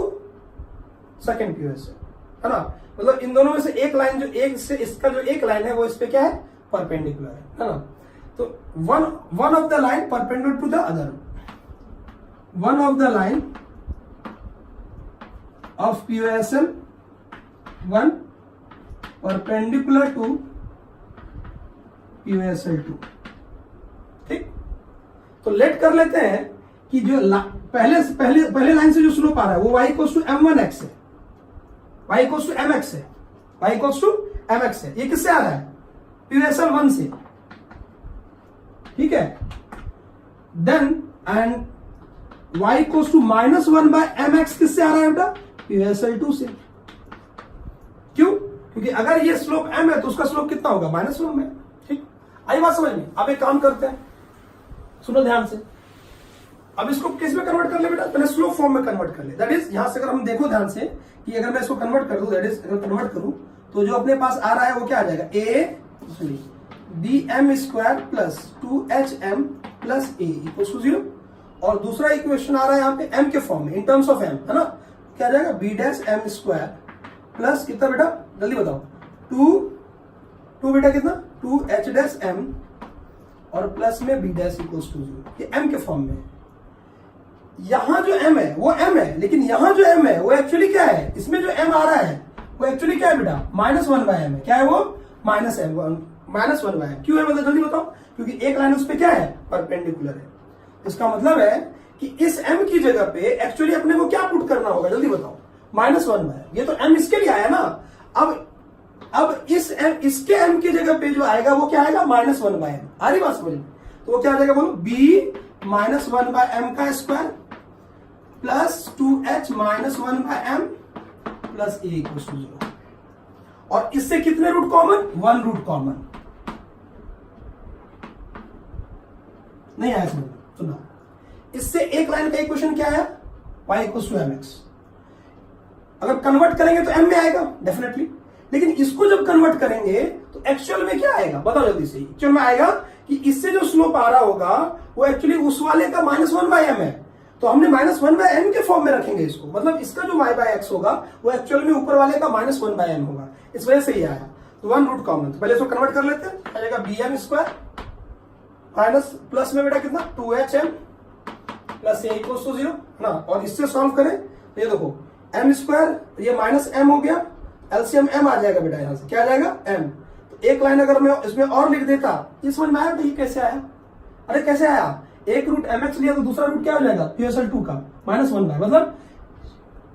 second POSL, है ना। मतलब इन दोनों में से एक लाइन, जो एक से इसका जो एक लाइन है वो इस पे क्या है, परपेंडिकुलर है ना। तो one of the line perpendicular to the other, one of the line of POSL 1 perpendicular to POSL 2, ठीक। तो लेट कर लेते हैं कि जो पहले लाइन से जो स्लोप आ रहा है वो y इक्वल्स टू m1x है, y इक्वल्स टू mx है, y इक्वल्स टू mx है। ये किससे आ रहा है, पीओएसएल 1 से, ठीक है। Then and y equals to -1/mx किससे आ रहा है बेटा, पीओएसएल 2 से। क्यों, क्योंकि अगर ये स्लोप m है तो उसका स्लोप कितना होगा, -1 में, ठीक। आई बात समझ में। अब एक काम करते हैं, सुनो ध्यान से। अब इसको किस में कन्वर्ट कर ले बेटा, पहले स्लोप फॉर्म में कन्वर्ट कर ले। दैट इज यहां से अगर हम देखो ध्यान से कि अगर मैं इसको कन्वर्ट कर दूं, दैट इज अगर कन्वर्ट करूं तो जो अपने पास आ रहा है वो क्या आ जाएगा, bm square plus 2hm plus a equal to 0। और दूसरा इक्वेशन आ रहा है यहाँ पे m के फॉर्म में, इन टर्म्स ऑफ m, है ना। क्या आ जाएगा, b dash m square plus कितना बेटा जल्दी बताओ, 2 बेटा कितना, 2h डैश m और प्लस में b डैश इक्वल्स टू 0। ये m के फॉर्म में। यहां जो m है वो m है, लेकिन यहां जो m है वो एक्चुअली क्या है, इसमें जो m आ रहा है वो एक्चुअली क्या है बेटा, -1/m है। क्या है वो, -1/m। क्यों है मतलब जल्दी बताओ, क्योंकि एक लाइन उस पे क्या है, परपेंडिकुलर है। इसका मतलब है कि इस m की जगह पे एक्चुअली अपने को क्या पुट करना होगा जल्दी बताओ, -1/m। ये तो m इसके लिए आया ना। अब इसके m की जगह पे जो आएगा वो क्या आएगा, -1/m। आ रही बात समझ में। तो वो क्या आ जाएगा बोलो, b -1/m का square plus 2h -1/m plus a equals to 0। और इससे कितने रूट कॉमन, 1 रूट कॉमन। नहीं आया समझ में, सुना। इससे एक लाइन का इक्वेशन क्या है, y इक्वल्स टू mx। अगर कन्वर्ट करेंगे तो m में आएगा डेफिनेटली, लेकिन इसको जब कन्वर्ट करेंगे तो एक्चुअल में क्या आएगा बताओ जल्दी से। एक्चुअल में आएगा कि इससे जो स्लोप आ रहा होगा वो एक्चुअली उस वाले का -1/m है, तो हमने -1/m के फॉर्म में रखेंगे इसको। मतलब इसका जो y/x होगा वो एक्चुअल में ऊपर वाले का -1/m होगा, इस वजह से ये आया। तो 1 रूट कॉमन, तो पहले इसको कन्वर्ट कर लेते हैं। आ जाएगा bm स्क्वायर माइनस प्लस में बेटा कितना 2hm plus a equals to 0 ना। और इससे सॉल्व करें तो ये देखो m स्क्वायर, ये -m हो गया, एलसीएम m आ जाएगा बेटा, यहां से क्या आ जाएगा m। तो एक लाइन अगर मैं इसमें और लिख देता, ये समझ में आया ये कैसे आया। अरे कैसे आया, एक रूट mx लिया तो दूसरा रूट क्या हो जाएगा, पीओएसएल 2 का -1/m। मतलब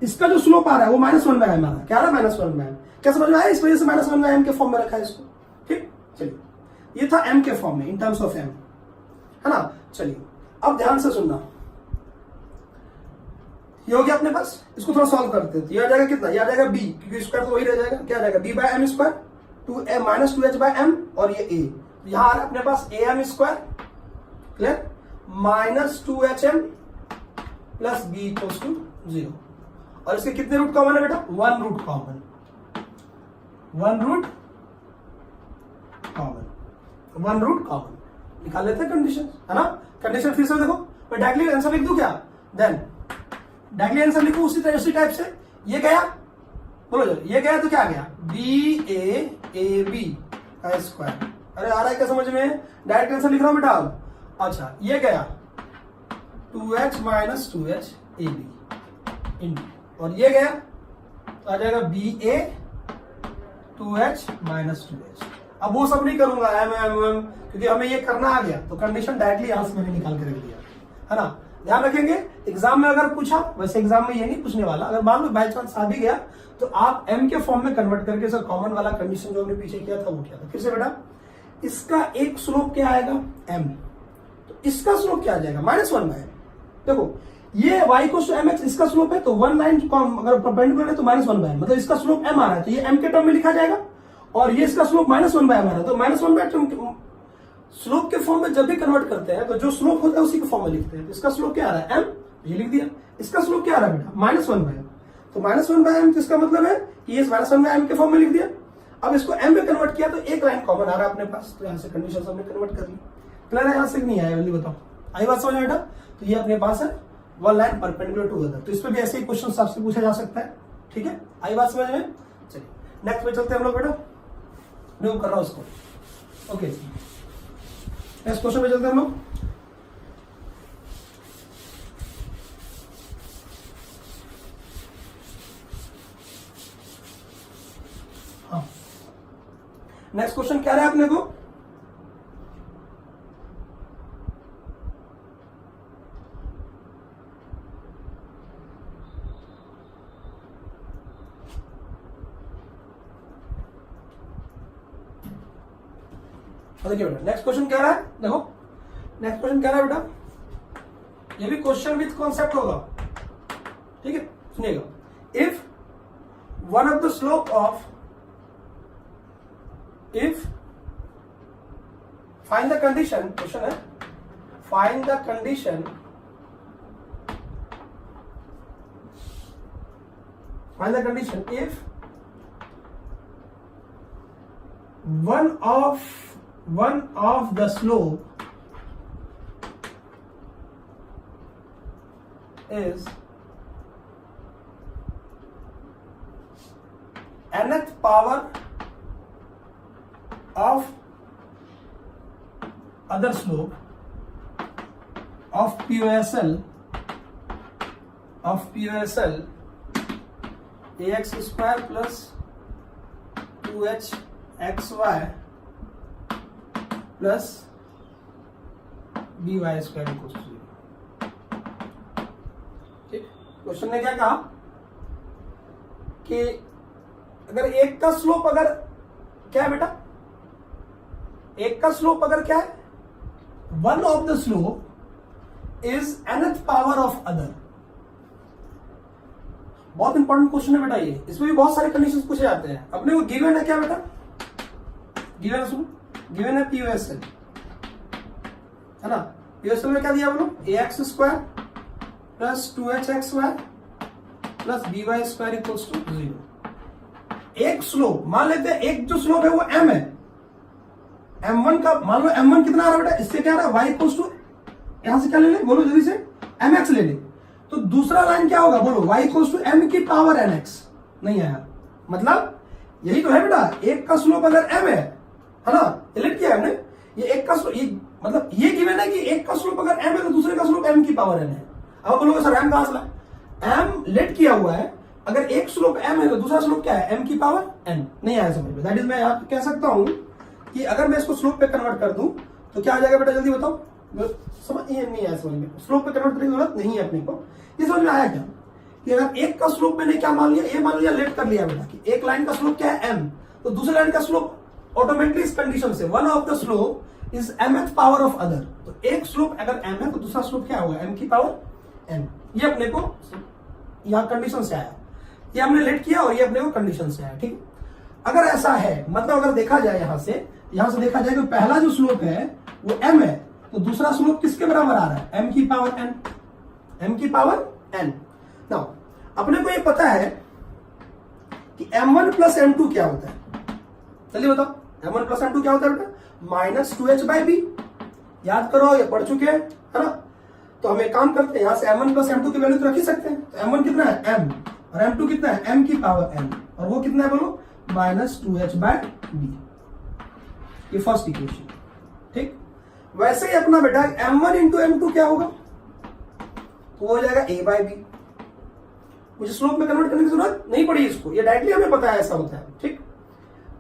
इसका जो स्लोप आ रहा है वो -1/m आ रहा है। क्या आ रहा है, -1/m। क्या समझ में आया, इस वजह से -1/m के फॉर्म में रखा है इसको, ठीक। चलिए ये था m के फॉर्म में, इन टर्म्स ऑफ m, है ना। चलिए अब ध्यान से सुनना, ये हो गया अपने पास। इसको थोड़ा सॉल्व करते हैं। ये आ जाएगा कितना, ये आ जाएगा b, क्योंकि स्क्वायर तो वही रह जाएगा। क्या आ जाएगा, b/m स्क्वायर -2h/m और ये a। यहां आ रहा है अपने पास am square, clear, -2hm plus b equals to 0। और इसके कितने रूट कॉमन है बेटा, 1 root common, 1 root common. One root common, निकाल लेते हैं कंडीशन, है ना। कंडीशन फिर से देखो, मैं डायरेक्टली आंसर लिख दूं क्या, देन डायरेक्टली आंसर लिखूं उसी टाइप से। ये गया, बोलो जो ये गया तो क्या आ गया, BA का स्क्वायर। अरे आ रहा है क्या समझ में, डायरेक्ट आंसर लिख रहा हूं बेटा। अच्छा ये गया 2h माइनस 2h AB, और ये गया तो आ जाएगा BA 2h माइनस 2h। अब वो सब नहीं करूंगा एम, क्योंकि हमें ये करना आ गया, तो कंडीशन डायरेक्टली यहां से मैंने निकाल के रख दिया, है ना। ध्यान रखेंगे एग्जाम में अगर पूछा, वैसे एग्जाम में ये नहीं पूछने वाला, अगर मान लो बाई चांस आ भी गया तो आप m के फॉर्म में कन्वर्ट करके सर कॉमन वाला कंडीशन जो हमने पीछे किया था वो किया था। फिर से बेटा, इसका एक स्लोप क्या आएगा m, तो इसका स्लोप क्या आ जाएगा -1/m। देखो ये y को mx इसका स्लोप है, तो 1 लाइन अगर परपेंडिकुलर है तो -1/m, मतलब इसका स्लोप m आ रहा है तो ये m के टर्म में लिखा जाएगा, और ये इसका स्लोप -1/m आ रहा है तो -1/m स्लोप के फॉर्म में जब भी कन्वर्ट करते हैं तो जो स्लोप होता है उसी के फॉर्म में लिखते हैं। तो इसका स्लोप क्या आ रहा है m, ये लिख दिया। इसका स्लोप क्या आ रहा है बेटा -1/m, तो -1/m इसका मतलब है कि ये -1/m के फॉर्म में लिख दिया। अब इसको m में कन्वर्ट किया तो एक लाइन कॉमन आ रहा है अपने पास, तो यहाँ से कंडीशन हमने कन्वर्ट कर ली। क्लियर है, यहाँ से नहीं आया, जल्दी बताओ, आई बात समझ में बेटा। तो ये अपने पास है one line perpendicular to other, तो इस पर भी ऐसे ही क्वेश्चन आपसे पूछा जा सकता है, ठीक है। आई बात समझ में। चलिए नेक्स्ट पे चलते हैं हम लोग बेटा, न्यू कर रहा हूं उसको। ओके नेक्स्ट क्वेश्चन पे चलते हैं हम लोग। हाँ नेक्स्ट क्वेश्चन क्या रहा है अपने को, देखिए बेटा नेक्स्ट क्वेश्चन क्या रहा है, देखो नेक्स्ट क्वेश्चन क्या रहा है बेटा, ये भी क्वेश्चन विथ कॉन्सेप्ट होगा, ठीक है। सुनिएगा, if one of the slope of, if find the condition, question है find the condition, find the condition if one of the slope is nth power of other slope of POSL ax square plus 2hxy plus by square equal to 0। ठीक, क्वेश्चन ने क्या कहा कि अगर एक का स्लोप अगर क्या है बेटा, एक का स्लोप अगर क्या है, one of the slope is nth power of other. बहुत इंपॉर्टेंट क्वेश्चन है बेटा ये, इसमें भी बहुत सारे कंडीशंस पूछे जाते हैं। अपने को गिवन है क्या बेटा, गिवन है, सुनो गिवन है POSL, है ना। POSL में क्या दिया बोलो, ax square plus 2hxy plus by square equals to 0। एक स्लोप मान लेते हैं, एक जो स्लोप है वो m है, m1 का मान लो m1 कितना आ रहा है बेटा, इससे क्या आ रहा है y इक्वल्स टू, यहां से क्या ले ले बोलो जल्दी से, mx ले ले। तो दूसरा लाइन क्या होगा बोलो, y इक्वल्स टू m की पावर nx। नहीं आया, मतलब यही तो है बेटा, एक का स्लोप अगर m है ना, लेट किया हमने, ये एक का स्लोप, ये मतलब ये गिवन है कि एक का स्लोप अगर m है तो दूसरे का स्लोप m की पावर n है। अब बोलोगे सर m कहां से लाए, m लेट किया हुआ है, अगर एक स्लोप m है तो दूसरा स्लोप क्या है, m की पावर n। नहीं आया समझ में, दैट इज मैं आप कह सकता हूं कि अगर मैं इसको स्लोप पे कन्वर्ट कर दूं तो क्या आ जाएगा बेटा, जल्दी बताओ, समझ नहीं आया समझ में, स्लोप पे कन्वर्ट करने की जरूरत नहीं है अपने को। ये समझ में आया क्या कि अगर एक का स्लोप मैंने क्या मान लिया, ये मान लिया लेट कर लिया बेटा कि एक लाइन का स्लोप क्या है m, तो दूसरे लाइन का स्लोप ऑटोमेटिकली इस कंडीशन से one of the slope is mth power of other, तो एक स्लोप अगर m है तो दूसरा स्लोप क्या होगा, m की पावर n। ये अपने को यहां कंडीशन से आया, ये हमने लेट किया और ये अपने को कंडीशन से आया, ठीक। अगर ऐसा है, मतलब अगर देखा जाए यहां से देखा जाए कि पहला जो स्लोप है वो m है, तो दूसरा स्लोप किसके बराबर आ रहा है, m की पावर n, m की पावर n। नाउ अपने को ये पता है कि m1 प्लस m2 क्या होता है, चलिए बताओ m1 प्लस m2 क्या होता है बेटा, -2h/b। याद करो, ये पढ़ चुके हैं, है ना। तो हम एक काम करते हैं, यहां से m1 प्लस m2 की वैल्यू तो रख ही सकते हैं। तो m1 कितना है m, और m2 कितना है m की पावर n, और वो कितना है बोलो -2h/b। ये फर्स्ट इक्वेशन, ठीक। वैसे ही अपना बेटा m1 इंटू m2 क्या होगा, तो हो जाएगा a/b। मुझे स्लोप में कन्वर्ट करने की जरूरत नहीं पड़ी इसको, ये डायरेक्टली हमें पता है ऐसा होता है, ठीक।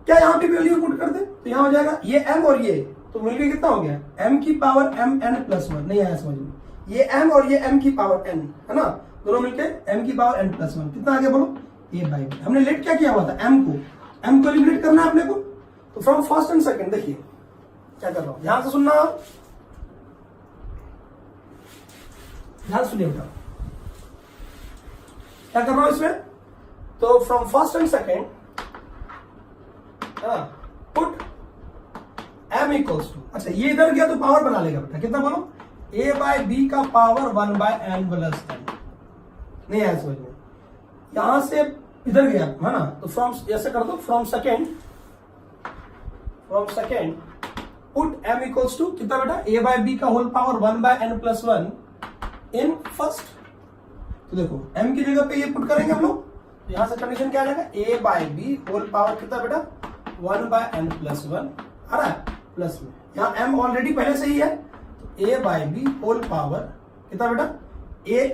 क्या यहाँ पे वैल्यू पुट कर दे, तो यहाँ हो जाएगा ये m और ये तो मिलकर कितना हो गया m की पावर mn+1। नहीं आया समझ में, ये m और ये m की पावर n, है ना, दोनों मिलकर m की पावर n+1 कितना आ गया बोलो a/b। हमने लेट क्या किया हुआ था, m को एलिमिनेट करना है अपने को। तो फ्रॉम फर्स्ट एंड सेकंड देखिए क्या कर रहा हूं, ध्यान से सुनना, ध्यान सुनिए बेटा क्या कर रहा हूं इसमें। तो from first and second put m equals to, अच्छा ये इधर गया तो पावर बना लेगा बेटा, कितना बोलो a/b का पावर 1/n+n। नहीं आया समझ में, यहां से इधर गया, है ना। तो फ्रॉम ऐसे कर दो, from second put m equals to कितना बेटा a/b का whole power 1/n+1 in first. तो देखो m की जगह पे ये पुट करेंगे हम लोग, तो यहां से कंडीशन क्या आ जाएगा a/b होल पावर कितना बेटा 1/n+1 आ रहा है प्लस में, यहाँ m ऑलरेडी पहले से ही है, तो a/b होल पावर कितना बेटा a,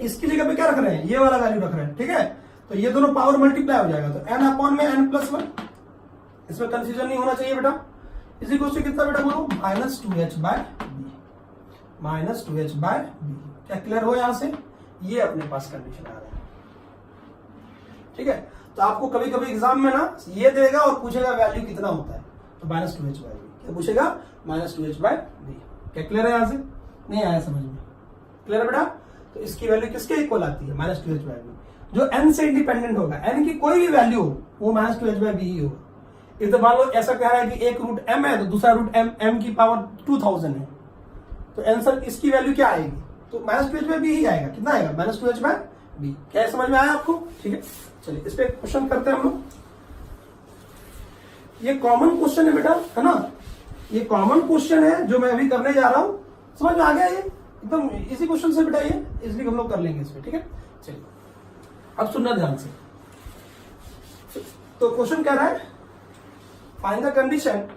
इसकी जगह पे क्या रख रहे हैं, ये वाला वैल्यू रख रहे हैं, ठीक है। तो ये दोनों पावर मल्टीप्लाई हो जाएगा, तो n अपॉन में n+1, इसमें कंफ्यूजन नहीं होना चाहिए बेटा। इसी को कितना बेटा बोलो -2h/b। क्या क्लियर हो यहां से, ये अपने पास कंडीशन आ रहा है, ठीक है। तो आपको कभी कभी एग्जाम में ना ये देगा और पूछेगा वैल्यू कितना होता है, तो -2h/b क्या पूछेगा -2h/b। क्या क्लियर है यहां से, नहीं आया समझ में, क्लियर है बेटा। तो इसकी वैल्यू किसके इक्वल आती है -2h/b, जो n से इंडिपेंडेंट होगा, n की कोई भी वैल्यू हो वो -2h/b ही होगा। इधर मान लो ऐसा कह रहा है कि एक रूट m है तो दूसरा रूट m की पावर 2000 है, तो आंसर इसकी वैल्यू क्या आएगी, तो -2h/b ही आएगा, कितना आएगा -2h/b। क्या समझ में आया आपको, ठीक है। चलिए इस पे क्वेश्चन करते हैं हम लोग। ये कॉमन क्वेश्चन है बेटा, है ना, ये कॉमन क्वेश्चन है जो मैं अभी करने जा रहा हूं। समझ में आ गया, ये एकदम इजी क्वेश्चन से बेटा, ये इसलिए हम लोग कर लेंगे इसमें, ठीक है। चलिए अब सुनना ध्यान से। तो क्वेश्चन कह रहा है find the condition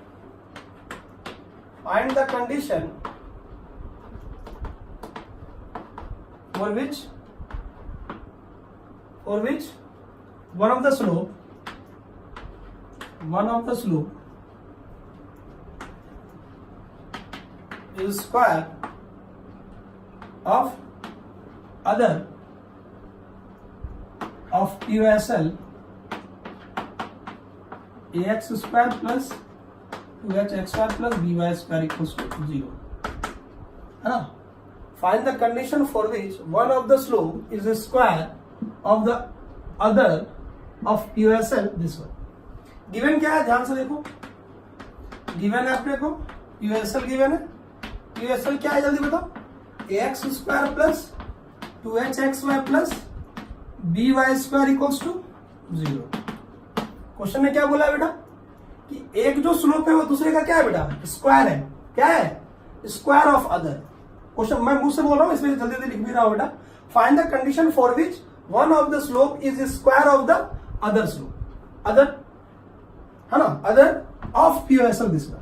for which one of the slope is square of other of QSL ax square plus 2hx square plus by square equals to 0, है ना। Find the condition for which one of the slope is a square of the other of QSL this one. Given क्या है, ध्यान से देखो, given है अपने को QSL given है। QSL क्या है जल्दी बताओ, ax square plus 2hxy plus by square equals to 0। Question ने क्या बोला है बेटा कि एक जो स्लोप है वो दूसरे का क्या है बेटा, स्क्वायर है। क्या है, स्क्वायर ऑफ अदर। क्वेश्चन मैं मुझसे बोल रहा हूं इसलिए जल्दी जल्दी लिख भी रहा हूं बेटा। Find the condition for which one of the slope is square of the other slope, other है ना, other of QSL this one.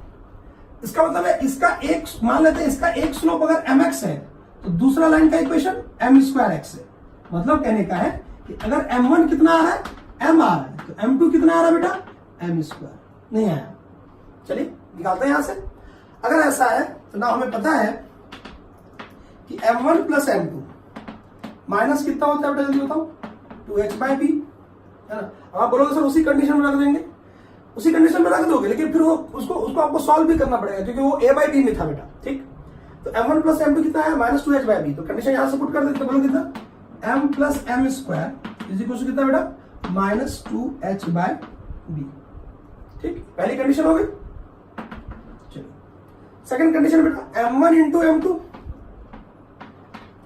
इसका मतलब है इसका एक, मान लेते हैं इसका एक स्लोप अगर mx है तो दूसरा लाइन का इक्वेशन m²x है। मतलब कहने का है कि अगर m1 कितना आ रहा है, m आ रहा है, तो m2 कितना आ रहा है बेटा, m²। नहीं आया, चलिए निकालते हैं यहां से। अगर ऐसा है तो ना हमें पता है कि m1 प्लस m2 माइनस कितना होता है बेटा, जल्दी बताओ 2h/b, है ना। आप बोलोगे सर उसी कंडीशन में रख देंगे, उसी कंडीशन में रख दोगे, लेकिन फिर वो उसको आपको सॉल्व भी करना पड़ेगा क्योंकि वो a/b में था बेटा, ठीक। तो m1 प्लस m2 कितना है, -2h/b। तो कंडीशन यहां से पुट कर देते, बोलो कितना, m plus m square is equal to कितना बेटा, -2h/b। ठीक, पहली कंडीशन हो गई। चलो सेकंड कंडीशन बेटा, m1 इंटू m2,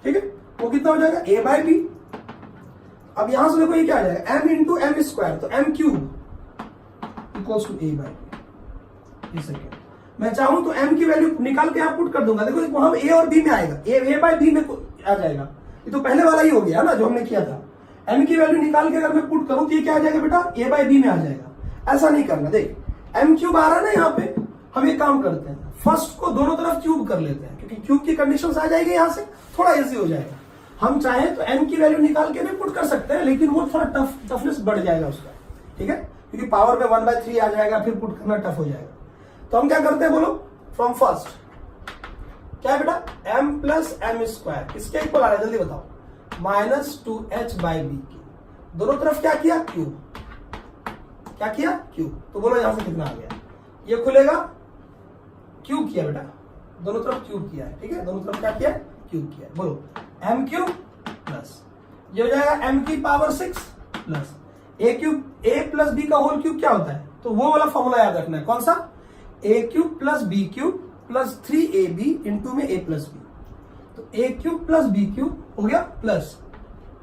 ठीक है, वो कितना हो जाएगा, a/b। अब यहां से देखो ये क्या आ जाएगा, m इंटू m², तो m³ इक्वल्स टू a/b। ये सेकंड मैं चाहूं तो m की वैल्यू निकाल के यहाँ पुट कर दूंगा। देखो वहां a और b में आएगा, a बाय b में आ जाएगा। ये तो पहले वाला ही हो गया ना जो हमने किया था। m की वैल्यू निकाल के अगर मैं पुट करूं तो ये क्या आ जाएगा बेटा, a बाय b में आ जाएगा। ऐसा नहीं करना, देख m क्यूब आ रहा है ना यहाँ पे, हम एक काम करते हैं फर्स्ट को दोनों तरफ क्यूब कर लेते हैं, क्योंकि क्यूब की कंडीशन आ जाएगी यहाँ से, थोड़ा इजी हो जाएगा। हम चाहे तो m की वैल्यू निकाल के भी पुट कर सकते हैं, लेकिन वो थोड़ा टफनेस बढ़ जाएगा उसका, ठीक है, क्योंकि पावर में 1/3 आ जाएगा, फिर पुट करना टफ हो जाएगा। तो हम क्या करते हैं बोलो, फ्रॉम फर्स्ट क्या है बेटा, m प्लस एम स्क्वायर किसके इक्वल आ रहा है जल्दी बताओ, -2h बाई बी की। दोनों तरफ क्या किया, क्यूब, क्या किया, क्यूब। तो बोलो यहां से कितना आ गया, ये खुलेगा, क्यूब किया बेटा, दोनों तरफ क्यूब किया है, ठीक है, दोनों तरफ क्या किया, क्यूब किया है। बोलो m क्यूब प्लस ये हो जाएगा m की power 6 plus a cube, a plus b का होल क्यूब क्या होता है, तो वो वाला फॉर्मूला याद रखना है, कौन सा, a cube plus b cube plus 3ab into में a प्लस b। तो a cube plus b cube हो गया प्लस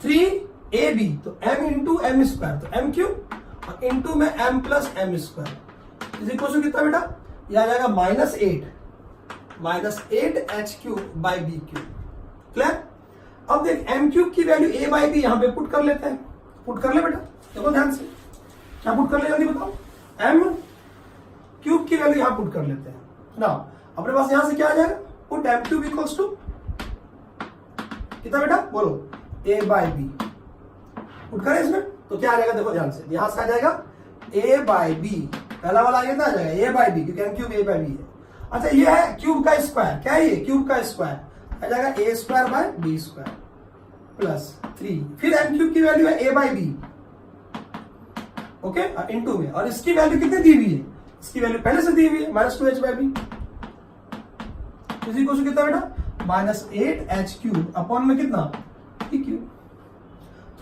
3ab, तो m इंटू एम स्क्वायर, तो m क्यूब और इंटू में m plus M square is equal to कितना बेटा, यह आ जाएगा -8 h³ by b cube. Clear. अब देख m क्यूब की वैल्यू a बाई b यहां पे पुट कर लेते हैं, पुट कर ले बेटा, देखो ध्यान से क्या पुट कर ले जल्दी बताओ, m क्यूब की वैल्यू यहां पुट कर लेते हैं ना, अपने पास यहां से क्या आ जाएगा, put m cube equals to कितना बेटा, बोलो a बाई b, पुट करें इसमें तो क्या आ जाएगा, देखो ध्यान से, यहां से आ जाएगा a बाई b, पहला वाला कितना आ जाएगा a बाई b, क्योंकि m cube a by b है। अच्छा ये है क्यूब का स्क्वायर, क्या है ये, क्यूब का स्क्वायर आ जाएगा a square by b square plus 3, फिर m क्यूब की वैल्यू है a by b, okay, into में, और इसकी वैल्यू कितनी दी हुई है, इसकी वैल्यू पहले से दी हुई है -2h बाई b, इसी को कितना बेटा, -8h³ अपॉन में कितना b क्यूब।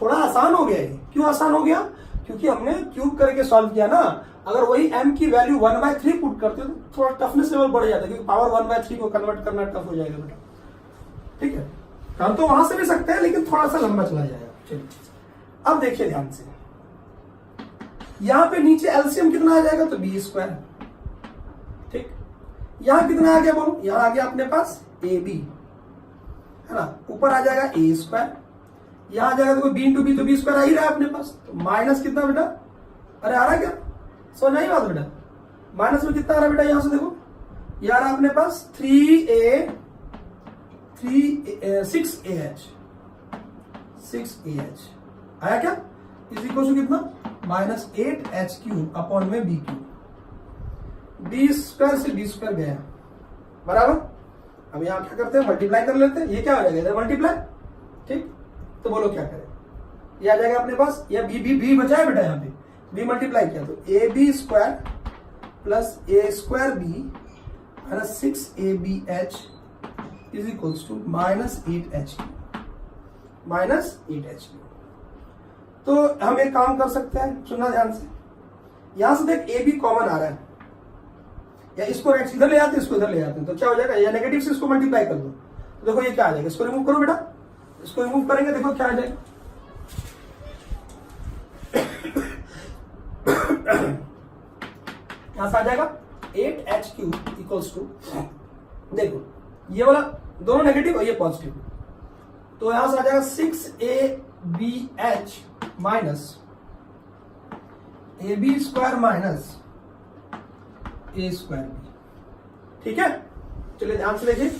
थोड़ा आसान हो गया है, क्यों आसान हो गया, क्योंकि हमने क्यूब करके सॉल्व किया ना। अगर वही m की वैल्यू 1/3 पुट करते हो तो थोड़ा टफनेस लेवल बढ़ जाता है, क्योंकि पावर 1/3 को कन्वर्ट करना टफ हो जाएगा बेटा, ठीक है। कर तो वहां से भी सकते हैं, लेकिन थोड़ा सा लंबा चला जाएगा। चलिए अब देखिए ध्यान से, यहां पे नीचे एलसीएम कितना आ जाएगा, तो b स्क्वायर, ठीक। यहां कितना आ गया बोलो, यहां आ गया अपने पास ab है ना, ऊपर आ जाएगा a स्क्वायर, यहां आ जाएगा देखो b इंटू बी, तो b स्क्वायर आ ही रहा है अपने पास, तो माइनस कितना बेटा, अरे आ रहा क्या, समझ नहीं बात बेटा, माइनस में कितना आ रहा बेटा, यहां से देखो ये आ रहा अपने पास 6ah आया क्या, इस इक्वल टू कितना, -8h³ अपॉन में b क्यूब, b स्क्वायर से b स्क्वायर गया बराबर। अब यहां क्या करते हैं, मल्टीप्लाई कर लेते हैं, ये क्या हो जाएगा इधर मल्टीप्लाई, ठीक। तो बोलो क्या करें, ये आ जाएगा अपने पास, या b बचा है बेटा, यहाँ पे b मल्टीप्लाई किया तो ab square plus a square b minus 6abh is equals to -8h³। तो हम एक काम कर सकते हैं, सुनना ध्यान से, यहां से देख ab कॉमन आ रहा है, या इसको इधर ले आते हैं, इसको इधर ले आते हैं, तो क्या हो जाएगा, या नेगेटिव से इसको मल्टीप्लाई कर दो, तो देखो ये क्या आ जाएगा, इसको रिमूव करो बेटा, इसको रिमूव करेंगे देखो क्या आ जाएगा, यहां से आ जाएगा 8h³ इक्वल्स टू, देखो ये वाला दोनों नेगेटिव और ये पॉजिटिव, तो यहां से आ जाएगा 6abh minus ab square minus a square b, ठीक है। चलिए ध्यान से देखिए,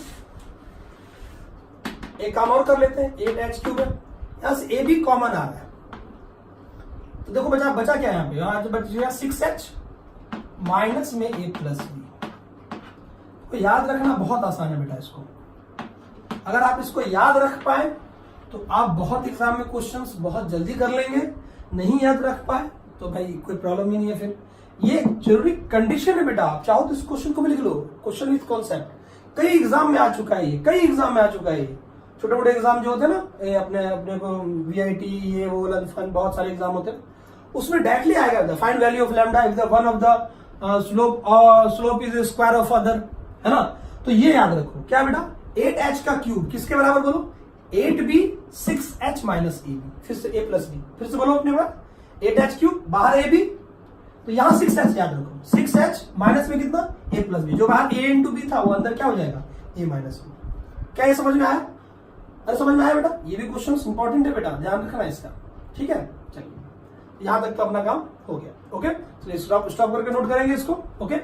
एक काम और कर लेते हैं, 8h³ है, यहां से ab कॉमन आ रहा है, तो देखो बचा क्या यहाँ पे, यहां बच गया 6h माइनस में a प्लस b। तो याद रखना बहुत आसान है बेटा, इसको अगर आप इसको याद रख पाए तो आप बहुत एग्जाम में क्वेश्चंस बहुत जल्दी कर लेंगे, नहीं याद रख पाए तो भाई कोई प्रॉब्लम ही नहीं है। फिर ये जरूरी कंडीशन है बेटा, आप चाहो तो इस क्वेश्चन को भी लिख लो, क्वेश्चन विद कॉन्सेप्ट, कई एग्जाम में आ चुका है ये, कई एग्जाम में आ चुका है ये, छोटे मोटे एग्जाम जो होते हैं ना, अपने को VIT ये वो फन बहुत सारे एग्जाम होते हैं, उसमें डायरेक्टली आएगा find value of lambda if the one of the slope is square of other, है ना। तो ये याद रखो क्या बेटा, 8h का क्यूब किसके बराबर बोलो, 8b 6h माइनस ab, फिर से a प्लस b, फिर से बोलो अपने बात, 8h³ बाहर ab तो यहां 6h याद रखो, 6h माइनस में कितना a प्लस बी, जो बाहर a इंटू बी था वो अंदर क्या हो जाएगा a माइनस बी। क्या ये समझ में आया? अरे समझ में आया बेटा? ये भी क्वेश्चन इंपॉर्टेंट है बेटा, ध्यान रखना इसका, ठीक है। चलिए यहां तक तो अपना काम हो गया। ओके, चलिए स्टॉप करके नोट करेंगे इसको। ओके।